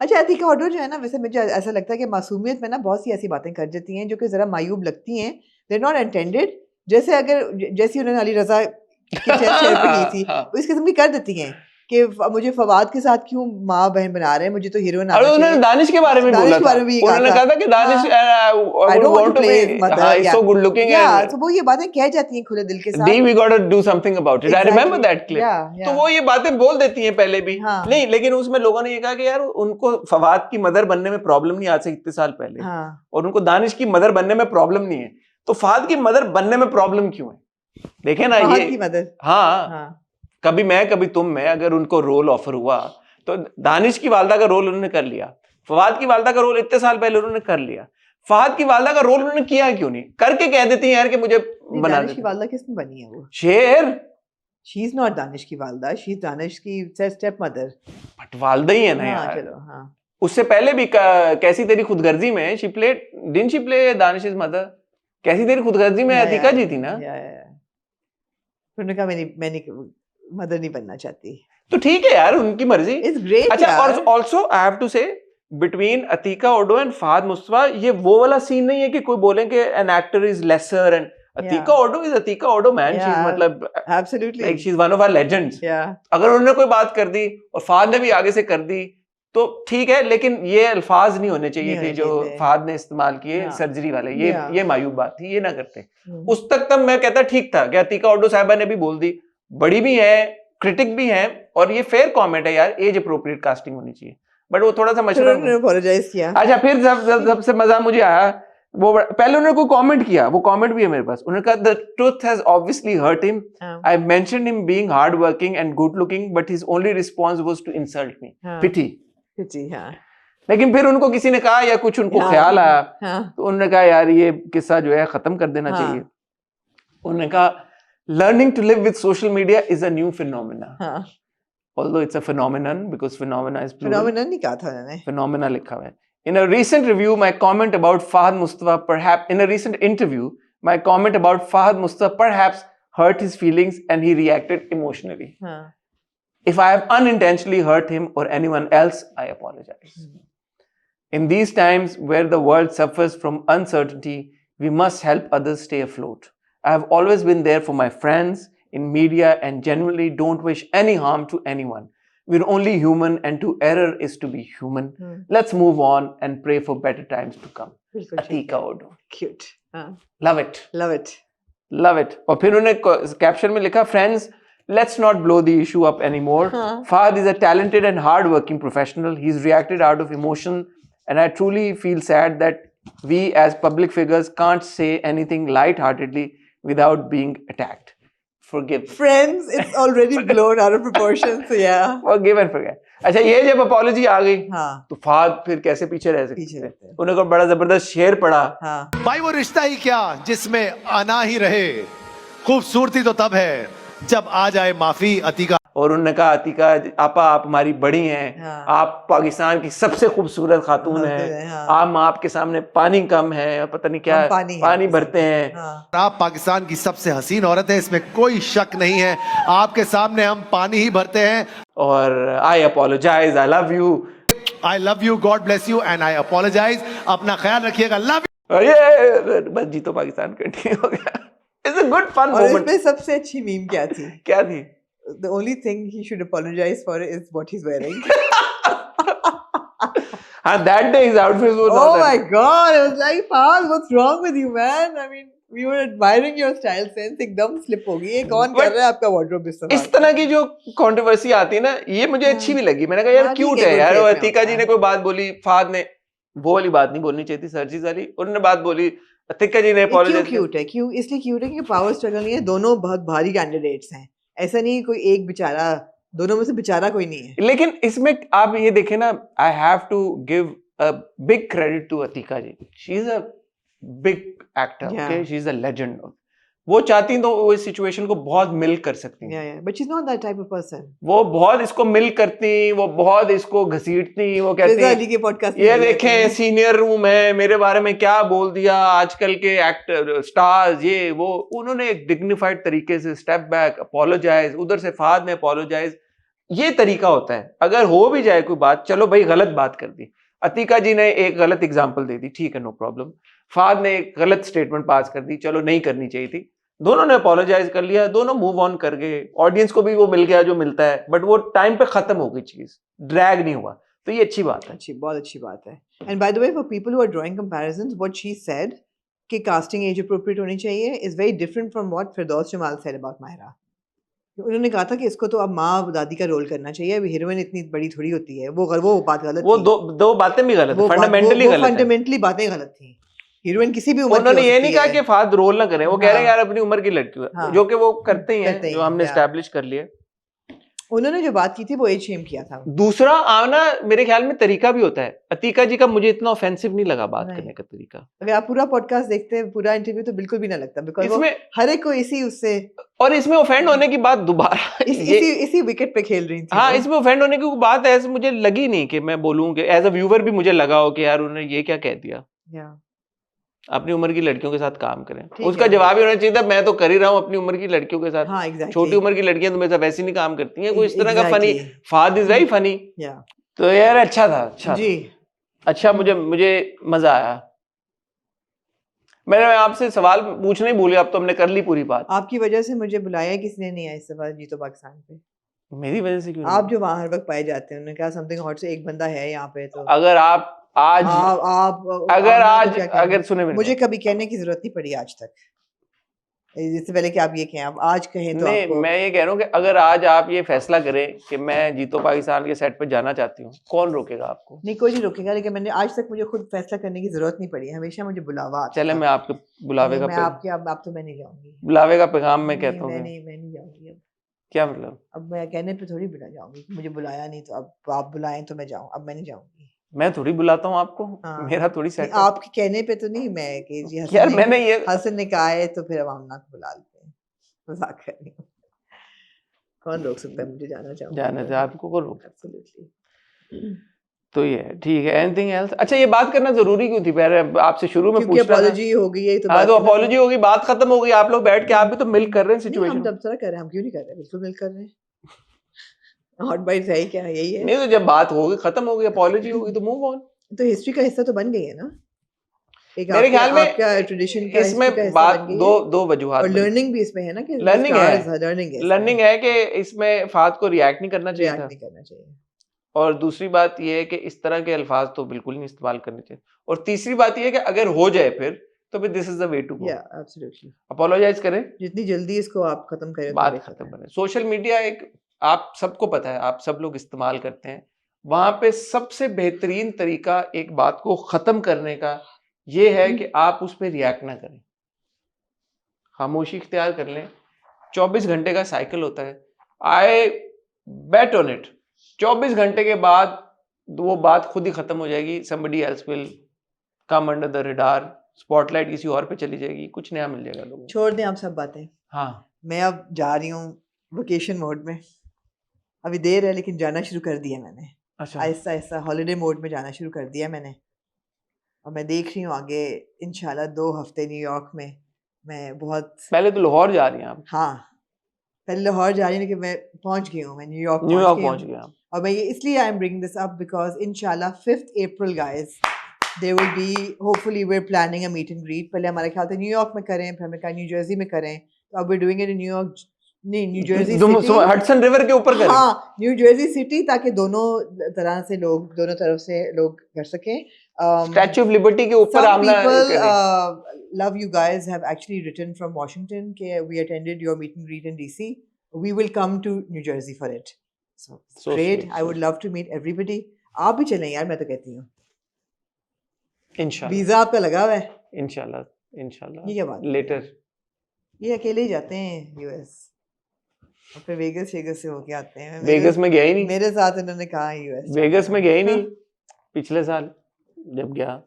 B: अतीका ओडो जो है ना, वैसे मुझे ऐसा लगता है कि मासूमियत में ना बहुत सी ऐसी बातें कर जाती हैं जो कि जरा मायूब लगती हैं. They're not intended. जैसे उन्होंने अली रजा की चेयर पे की थी, इस किस्म की कर देती हैं कि मुझे फवाद के साथ क्यों माँ बहन बना रहे हैं, मुझे तो हीरोइन आना चाहिए.
A: उन्होंने दानिश के बारे में बोला था. उन्होंने कहा था कि Danish I don't want to play mother. He's so good looking.
B: Yeah, तो वो ये बातें कह जाती हैं खुले दिल के साथ.
A: We got to do something about it. I remember that clip. तो वो ये बातें बोल देती हैं पहले भी. नहीं, लेकिन उसमें लोगों ने ये कहा कि यार उनको फवाद की मदर बनने में प्रॉब्लम नहीं, आज से इतने साल पहले, और उनको दानिश की मदर बनने में प्रॉब्लम नहीं है, तो फहद की मदर बनने में प्रॉब्लम क्यों है? देखे ना ये. हाँ, कभी मैं कभी तुम में अगर उनको रोल ऑफर हुआ तो दानिश की वालदा का रोल उन्होंने कर लिया, फवाद की वालदा का रोल इतने साल पहले उन्होंने कर लिया, फहद की वालदा का रोल उन्होंने किया क्यों नहीं? करके कह देती हैं यार कि मुझे बना.
B: दानिश की वालदा किसने बनी है? वो
A: शेर.
B: शी इज नॉट दानिश की वालदा, शी इज दानिश की स्टेप मदर.
A: बट वालदा ही है ना यार.
B: चलो हाँ.
A: उससे पहले भी कैसी तेरी खुदगर्जी में शी प्ले दानिश मदर. कैसी तेरी खुदगर्जी में अतीका जी थी ना. उन्होंने कहा मैंने
B: मदर नहीं बनना चाहती.
A: तो ठीक है यार, उनकी मर्जी.
B: It's great.
A: अच्छा, और also I have to say between Atika ओडो and Fahad Mustafa, ये वो वाला सीन नहीं है कि कोई बोले कि an actor is lesser and Atika ओडो is Atika ओडो man. She's मतलब
B: absolutely
A: like she's one of our legends.
B: अगर
A: उन्होंने कोई बात कर दी और फहद ने भी आगे से कर दी तो ठीक है, लेकिन ये अल्फाज नहीं होने चाहिए थे जो फहद ने इस्तेमाल किए सर्जरी वाले. ये मायूब बात थी, ये ना करते. उस तक मैं कहता ठीक था कि अतीका ओडो साहिबा ने भी बोल दी, बड़ी भी है, क्रिटिक भी है, और ये फेयर कमेंट है यार, एज अप्रोप्रिएट कास्टिंग होनी चाहिए. बट वो थोड़ा सा मशवरा
B: अपोलोजाइज किया.
A: अच्छा, फिर सबसे मजा मुझे आया, वो पहले उन्होंने कोई कमेंट किया, वो कमेंट भी है मेरे पास. उन्होंने कहा the truth has obviously hurt him. I mentioned him being hard working and good looking, but his only response was to insult me. Pity. हाँ. लेकिन फिर उनको किसी ने कहा या कुछ उनको ख्याल आया, तो उन्होंने कहा यार ये किस्सा जो है खत्म कर देना चाहिए. उन्होंने कहा learning to live with social media is a new phenomena. Although it's a phenomenon because phenomena is plural.
B: Phenomenon नहीं कहा था उन्होंने.
A: Phenomena लिखा हुआ है. In a recent review, my comment about Fahad Mustafa in a recent interview, my comment about Fahad Mustafa perhaps hurt his feelings and he reacted emotionally. If I have unintentionally hurt him or anyone else, I apologize. In these times where the world suffers from uncertainty, we must help others stay afloat. I have always been there for my friends in media and genuinely don't wish any harm to anyone. We're only human and to err is to be human. Let's move on and pray for better times to come. Atika Odo.
B: Cute.
A: Love it.
B: Love it.
A: Love it. और फिर उन्होंने caption में लिखा, friends, let's not blow the issue up anymore. Fahad is a talented and hard-working professional. He's reacted out of emotion, and I truly feel sad that we as public figures can't say anything light-heartedly without being attacked. Forgive.
B: Friends, it's already blown out of proportion, so yeah.
A: Forgive and forget. अच्छा, ये जब apology आ गई,
B: हाँ.
A: तो Fahd फिर कैसे पीछे रह सकते
B: पीछे
A: हैं? उन्हें को बड़ा जबरदस्त शेर पढ़ा.
B: हाँ.
K: भाई वो रिश्ता ही क्या जिसमें आना ही रहे, खूबसूरती तो तब है जब आ जाए माफी. अतिका.
A: और उन्होंने कहा, अतिका आपा आप हमारी बड़ी हैं,
B: हाँ.
A: आप पाकिस्तान की सबसे खूबसूरत खातून हैं,
B: हाँ.
A: आप आपके सामने पानी कम है और पता नहीं क्या पानी भरते हैं.
B: हाँ.
K: आप पाकिस्तान की सबसे हसीन औरत है, इसमें कोई शक नहीं है. आपके सामने हम पानी ही भरते हैं.
A: और I apologize, I love you.
K: I love you, God bless you and I apologize. अपना ख्याल रखिएगा. लव
A: ये बस जीतो पाकिस्तान कंटिन्यू हो गया. इट्स अ गुड फन
B: और
A: मोमेंट.
B: इसमें सबसे अच्छी मीम क्या थी?
A: क्या थी?
B: The only thing he should apologize for is what he's wearing.
A: And that day his outfit was
B: Oh my God! I was like, Fahad, what's wrong with you, man? I mean, we were admiring your style sense. एकदम slip हो गई. ये कौन कर रहा है आपका wardrobe इस्तेमाल?
A: इस तरह की जो कंट्रोवर्सी आती है ना, ये मुझे अच्छी भी लगी. मैंने कहा यार क्यूट है यार. और अतिका जी ने कोई बात बोली, फाद ने वो वाली बात नहीं बोलनी चाहिए थी, सर्जिस वाली. उन्होंने बात बोली, अतिका जी ने
B: क्यों क्यूट है? क्यों इसलिए क्यूट है कि पावर स्ट्रगल नहीं है. दोनों बहुत भारी कैंडिडेट्स हैं. ऐसा नहीं कोई एक बेचारा, दोनों में से बेचारा कोई नहीं है.
A: लेकिन इसमें आप ये देखें ना, I have to give a big credit to Atiqa ji. She is a big actor, okay, she is a legend. वो चाहती तो वो इस सिचुएशन को बहुत मिल कर सकती हैं.
B: But she is not that type of person.
A: वो बहुत इसको मिल करती, वो बहुत इसको घसीटती. वो कहती
B: है के पॉडकास्ट
A: ये देखें सीनियर रूम है, मेरे बारे में क्या बोल दिया आजकल के एक्टर स्टार्स, ये वो. उन्होंने एक डिग्निफाइड तरीके से स्टेप बैक, अपोलोजाइज. उधर से फाद ने अपोलोजाइज. ये तरीका होता है. अगर हो भी जाए कोई बात, चलो भाई गलत बात कर दी. अतिका जी ने एक गलत एग्जाम्पल दे दी, ठीक है, नो प्रॉब्लम. फाद ने एक गलत स्टेटमेंट पास कर दी, चलो नहीं करनी चाहिए थी. दोनों ने अपोलोजाइज कर लिया, दोनों मूव ऑन कर गए. ऑडियंस को भी वो मिल गया जो मिलता है, बट वो टाइम पे खत्म हो गई चीज, ड्रैग नहीं हुआ. तो ये अच्छी बात है.
B: बहुत अच्छी बात है. And by the way, for people who are drawing comparisons, what she said कि कास्टिंग एज अप्रोप्रिएट होनी चाहिए is very different from what Firdous Jamal said about Mahira. उन्होंने कहा था कि इसको तो अब माँ दादी का रोल करना चाहिए. अभी हीरोइन इतनी बड़ी थोड़ी होती है. वो बात गलत.
A: वो दो बातें भी गलत है, फंडामेंटली
B: बातें गलत थी. हीरोइन किसी भी उम्र की.
A: उन्होंने ये नहीं कहा कि फाद रोल ना करें. वो कह रहे हैं यार अपनी उम्र की लड़की है, जो कि वो करते ही हैं, जो हमने एस्टैब्लिश कर लिया.
B: उन्होंने जो बात की थी वो एज शेम किया था.
A: दूसरा आना मेरे ख्याल में तरीका भी होता है. अतिका जी का मुझे इतना ऑफेंसिव नहीं लगा बात करने का तरीका.
B: अगर आप पूरा पॉडकास्ट देखते हैं, पूरा इंटरव्यू, तो बिल्कुल भी ना लगता, बिकॉज़ इसमें हर एक को इसी उससे, और
A: इसमें ऑफेंड होने की बात दोबारा
B: इसी विकेट पे खेल रही थी.
A: हाँ, इसमें ऑफेंड होने की बात ऐसे मुझे लगी नहीं कि मैं बोलूँ कि एज अ व्यूअर भी मुझे लगा हो कि यार उन्होंने ये क्या कह दिया. अपनी उम्र की लड़कियों के साथ काम करें. उसका जवाब ही होना चाहिए था, मैं तो कर ही रहा हूँ अपनी उम्र की लड़कियों के साथ.
B: हाँ, exactly.
A: छोटी उम्र की लड़कियां तो मेरे साथ वैसे नहीं काम करती हैं. कोई इस तरह का funny. Fahd is very funny. तो यार अच्छा था. अच्छा जी, अच्छा, मुझे मजा आया. मैंने आपसे सवाल पूछना ही भूल गया, अब तो हमने कर ली पूरी बात.
B: आपकी वजह से मुझे बुलाया, किसने नहीं आया इस सवाल जीतो पाकिस्तान पे.
A: मेरी वजह से क्यों?
B: आप जो वहाँ हर वक्त पाए जाते हैं. उन्होंने कहा समथिंग हॉट से एक बंदा है यहाँ पे. तो
A: अगर आप अगर सुने,
B: मुझे कभी कहने की जरूरत नहीं पड़ी आज तक, इससे पहले कि आप ये कहें. आप आज कहें तो
A: नहीं, मैं ये कह रहा हूँ कि अगर आज आप ये फैसला करें कि मैं जीतो पाकिस्तान के सेट पे जाना चाहती हूँ, कौन रोकेगा आपको?
B: नहीं, कोई नहीं रोकेगा. लेकिन मैंने आज तक मुझे खुद फैसला करने की जरूरत नहीं पड़ी. हमेशा मुझे बुलावा.
A: चले, मैं आपके बुलावे का
B: आप तो मैं नहीं जाऊंगी.
A: बुलावे का पैगाम मैं कहता हूँ.
B: मैं नहीं जाऊंगी. अब
A: क्या मतलब?
B: अब मैं कहने पे थोड़ी बुला जाऊंगी. मुझे बुलाया नहीं तो अब आप बुलाएं तो मैं जाऊँ. अब मैं नहीं जाऊंगी.
A: मैं थोड़ी बुलाता हूँ आपको. मेरा थोड़ी सेट.
B: आपके कहने पे तो नहीं. मैं कि जी
A: यार मैंने ये
B: हसन ने कहा है तो फिर अब हम ना बुला लेते हैं. मजाक कर रही हूँ. कौन रोक सकता है मुझे जाना चाहूँ.
A: आपको कौन रोक? एब्सोल्युटली. तो ये ठीक है. Anything else? अच्छा, ये बात करना जरूरी क्यों थी? पहले आपसे शुरू में पूछना था.
B: अपॉलॉजी हो गई है तो
A: अपॉलॉजी हो गई, बात खत्म हो गई. आप लोग बैठ के आप भी तो मिल कर रहे हैं सिचुएशन.
B: हम तब तरह कर रहे हैं. हम क्यों नहीं कर रहे? बिल्कुल मिल कर रहे हैं. हॉट बाइट्स है ही क्या, यही है।
A: नहीं तो जब बात होगी, खत्म हो गई, अपॉलॉजी होगी तो मूव ऑन।
B: तो हिस्ट्री का हिस्सा तो बन गई है ना, एक
A: मेरे ख्याल में
B: आपका ट्रेडिशन का
A: इसमें
B: हिस्ट्री का हिस्सा
A: बात
B: बन गई
A: दो वजूहात
B: और
A: बनी।
B: लर्निंग भी इसमें है ना कि
A: लर्निंग है कि इसमें फात को रिएक्ट नहीं करना चाहिए था,
B: नहीं करना चाहिए।
A: और दूसरी बात ये है कि इस तरह के अल्फाज तो बिल्कुल नहीं इस्तेमाल करने चाहिए, और तीसरी बात ये है कि अगर हो जाए फिर तो फिर this is the way to go,
B: absolutely
A: apologise करें,
B: जितनी जल्दी इसको आप खत्म करें
A: बात खत्म करें। सोशल मीडिया एक, आप सबको पता है, आप सब लोग इस्तेमाल करते हैं, वहां पे सबसे बेहतरीन तरीका एक बात को खत्म करने का ये है कि आप उस पर रिएक्ट ना करें, खामोशी इख्तियार कर लें। 24 घंटे का साइकिल होता है, आई बेट ऑन इट, 24 घंटे के बाद वो बात खुद ही खत्म हो जाएगी, somebody else will come under the radar, spotlight किसी और पे चली जाएगी, कुछ नया मिल जाएगा लोगों को।
B: छोड़ दें आप सब बातें।
A: हाँ,
B: मैं अब जा रही हूँ वेकेशन मोड में, अभी देर है लेकिन जाना शुरू कर दिया मैंने।
A: अच्छा,
B: आहिस्ता आहिस्ता हॉलिडे मोड में जाना शुरू कर दिया मैंने, और मैं देख रही हूँ आगे इंशाल्लाह 2 हफ्ते न्यूयॉर्क में मैं बहुत।
A: पहले तो लाहौर जा रही हैं आप?
B: हाँ, पहले लाहौर जा रही हूँ, लेकिन मैं पहुँच गई हूँ, मैं न्यूयॉर्क
A: पहुँच गया।
B: और मैं ये इसलिए I am bringing this up because इंशाल्लाह 5th April guys there will be, hopefully we are planning a meet and greet. पहले हमारा ख्याल था न्यूयॉर्क में करें, फिर हमने कहा न्यू जर्सी में करें, तो अब we are doing it in New York, नहीं New Jersey City,
A: Hudson river के ऊपर करें।
B: हाँ, न्यू जर्सी सिटी, ताकि दोनों तरह से लोग, दोनों तरफ से लोग कर सकें।
A: स्टैच्यू ऑफ लिबर्टी के ऊपर आमना
B: people love you guys have actually written from Washington ke we attended your meet and greet in DC, we will come to New Jersey for it, so great, I would love to meet everybody। आप भी चलें यार, मैं तो कहती हूँ
A: इंशाल्लाह।
B: Visa आपका लगा हुआ है?
A: इंशाल्लाह
B: ये क्या बात
A: लेटर,
B: ये अकेले ही जाते हैं यूएस और फिर वेगस से होके आते हैं।
A: वेगस में गया ही नहीं,
B: मेरे साथ इन्होंने कहा यूएस
A: वेगस में गया ही नहीं। पिछले साल जब गया,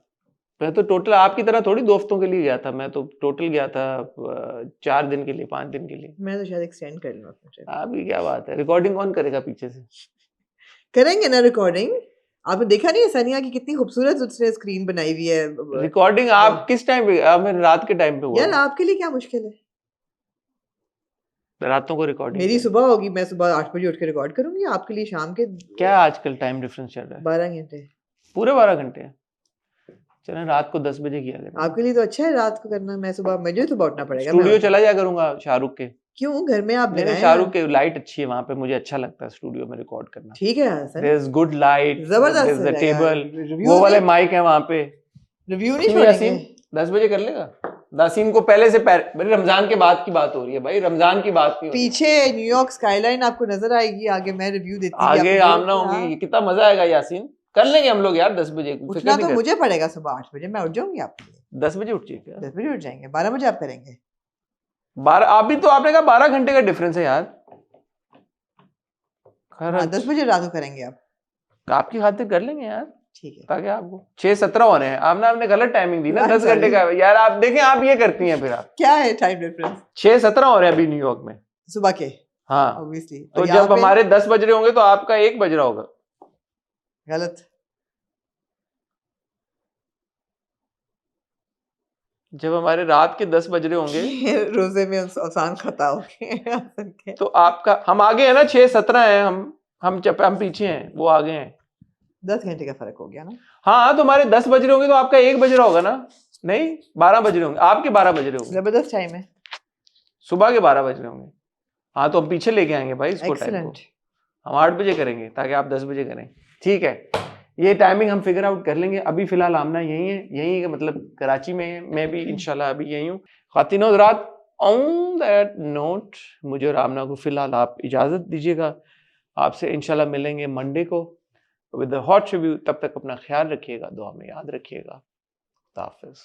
A: मैं तो टोटल आपकी तरह थोड़ी 2 हफ्तों के लिए गया था, मैं तो टोटल गया था 4 दिन के लिए, 5 दिन के लिए।
B: मैं तो शायद एक्सटेंड कर लूँ अपना ट्रिप।
A: आपकी क्या बात है, रिकॉर्डिंग कौन करेगा पीछे से?
B: करेंगे ना रिकॉर्डिंग, आपने देखा नहीं है सनिया की कितनी खूबसूरत उसने स्क्रीन बनाई हुई है।
A: रिकॉर्डिंग आप किस टाइम पे? आप रात के टाइम पे हुआ?
B: यार आपके लिए क्या मुश्किल है,
A: रातों को रिकॉर्डिंग
B: मेरी सुबह होगी, मैं सुबह 8 बजे उठ के रिकॉर्ड करूंगी, आपके लिए शाम के
A: क्या आजकल टाइम डिफरेंस चल रहा है?
B: 12 घंटे,
A: पूरे 12 घंटे। चलें रात को 10 बजे किया करें।
B: आपके लिए तो अच्छा है रात को करना, मैं सुबह, मुझे तो उठना पड़ेगा।
A: स्टूडियो चला जाया करूंगा शाहरुख के।
B: क्यों, घर में आप लगाएं?
A: शाहरुख के लाइट अच्छी है वहां पे, मुझे अच्छा लगता है स्टूडियो में रिकॉर्ड करना।
B: ठीक है sir,
A: there is good light,
B: जबरदस्त
A: देयर इज द टेबल, वो वाले माइक है वहां पे।
B: रिव्यू नहीं छोड़ेंगे?
A: 10 बजे कर लेगा। दासीन को पहले से भाई रमजान के बाद की बात हो रही है, भाई रमजान की बात नहीं।
B: पीछे न्यूयॉर्क स्काईलाइन आपको नजर आएगी, आगे मैं रिव्यू देती हूं,
A: आगे आमना होगी, कितना मजा आएगा यासीन। कर लेंगे हम लोग यार 10 बजे।
B: उठना तो मुझे पड़ेगा सुबह 8 बजे, मैं उठ जाऊंगी आपके लिए।
A: 10 बजे उठ जाइए।
B: 10 बजे उठ जाएंगे, 12 बजे आप करेंगे।
A: 12 आप भी तो, आपने कहा 12 घंटे का डिफरेंस है यार।
B: हाँ, 10 बजे रात को करेंगे आप।
A: आपकी खातिर कर लेंगे यार,
B: ठीक है।
A: ताकि आपको 6:17 होने हैं। आपने गलत टाइमिंग दी ना, 10 घंटे का यार। आप देखें, आप ये करती हैं फिर। आप
B: क्या है टाइम डिफरेंस?
A: 6:17 हो रहे हैं अभी न्यूयॉर्क में
B: सुबह के।
A: हाँ
B: ऑब्वियसली।
A: तो जब हमारे 10 बज रहे होंगे तो आपका 1 बज रहा होगा।
B: गलत।
A: जब हमारे रात के 10 बज रहे होंगे
B: रोजे में आसान खता हो गए
A: तो आपका, हम आगे है ना, 6:17 है, हम पीछे हैं, वो आगे हैं।
B: 10 घंटे का फर्क हो गया ना।
A: हाँ, तो हमारे 10 बज रहे होंगे तो आपका 1 बज रहा होगा ना। नहीं, 12 बज रहे होंगे, आपके 12 बज रहे होंगे।
B: जबरदस्त टाइम है,
A: सुबह के 12 बज रहे होंगे। हाँ, तो हम पीछे लेके आएंगे भाई इसको, टाइम को हम 8 बजे करेंगे ताकि आप 10 बजे करें। ठीक है, ये टाइमिंग हम फिगर आउट कर लेंगे। अभी फिलहाल आमना यही है, मतलब कराची में है, मैं भी इंशाल्लाह अभी यही हूँ। ख़ातिन और हज़रात, ऑन दैट नोट मुझे और आमना को फिलहाल आप इजाज़त दीजिएगा। आपसे इंशाल्लाह मिलेंगे मंडे को विद द हॉट रिव्यू। तब तक अपना ख्याल रखिएगा, दुआ में याद रखिएगा। खुदा हाफ़िज़।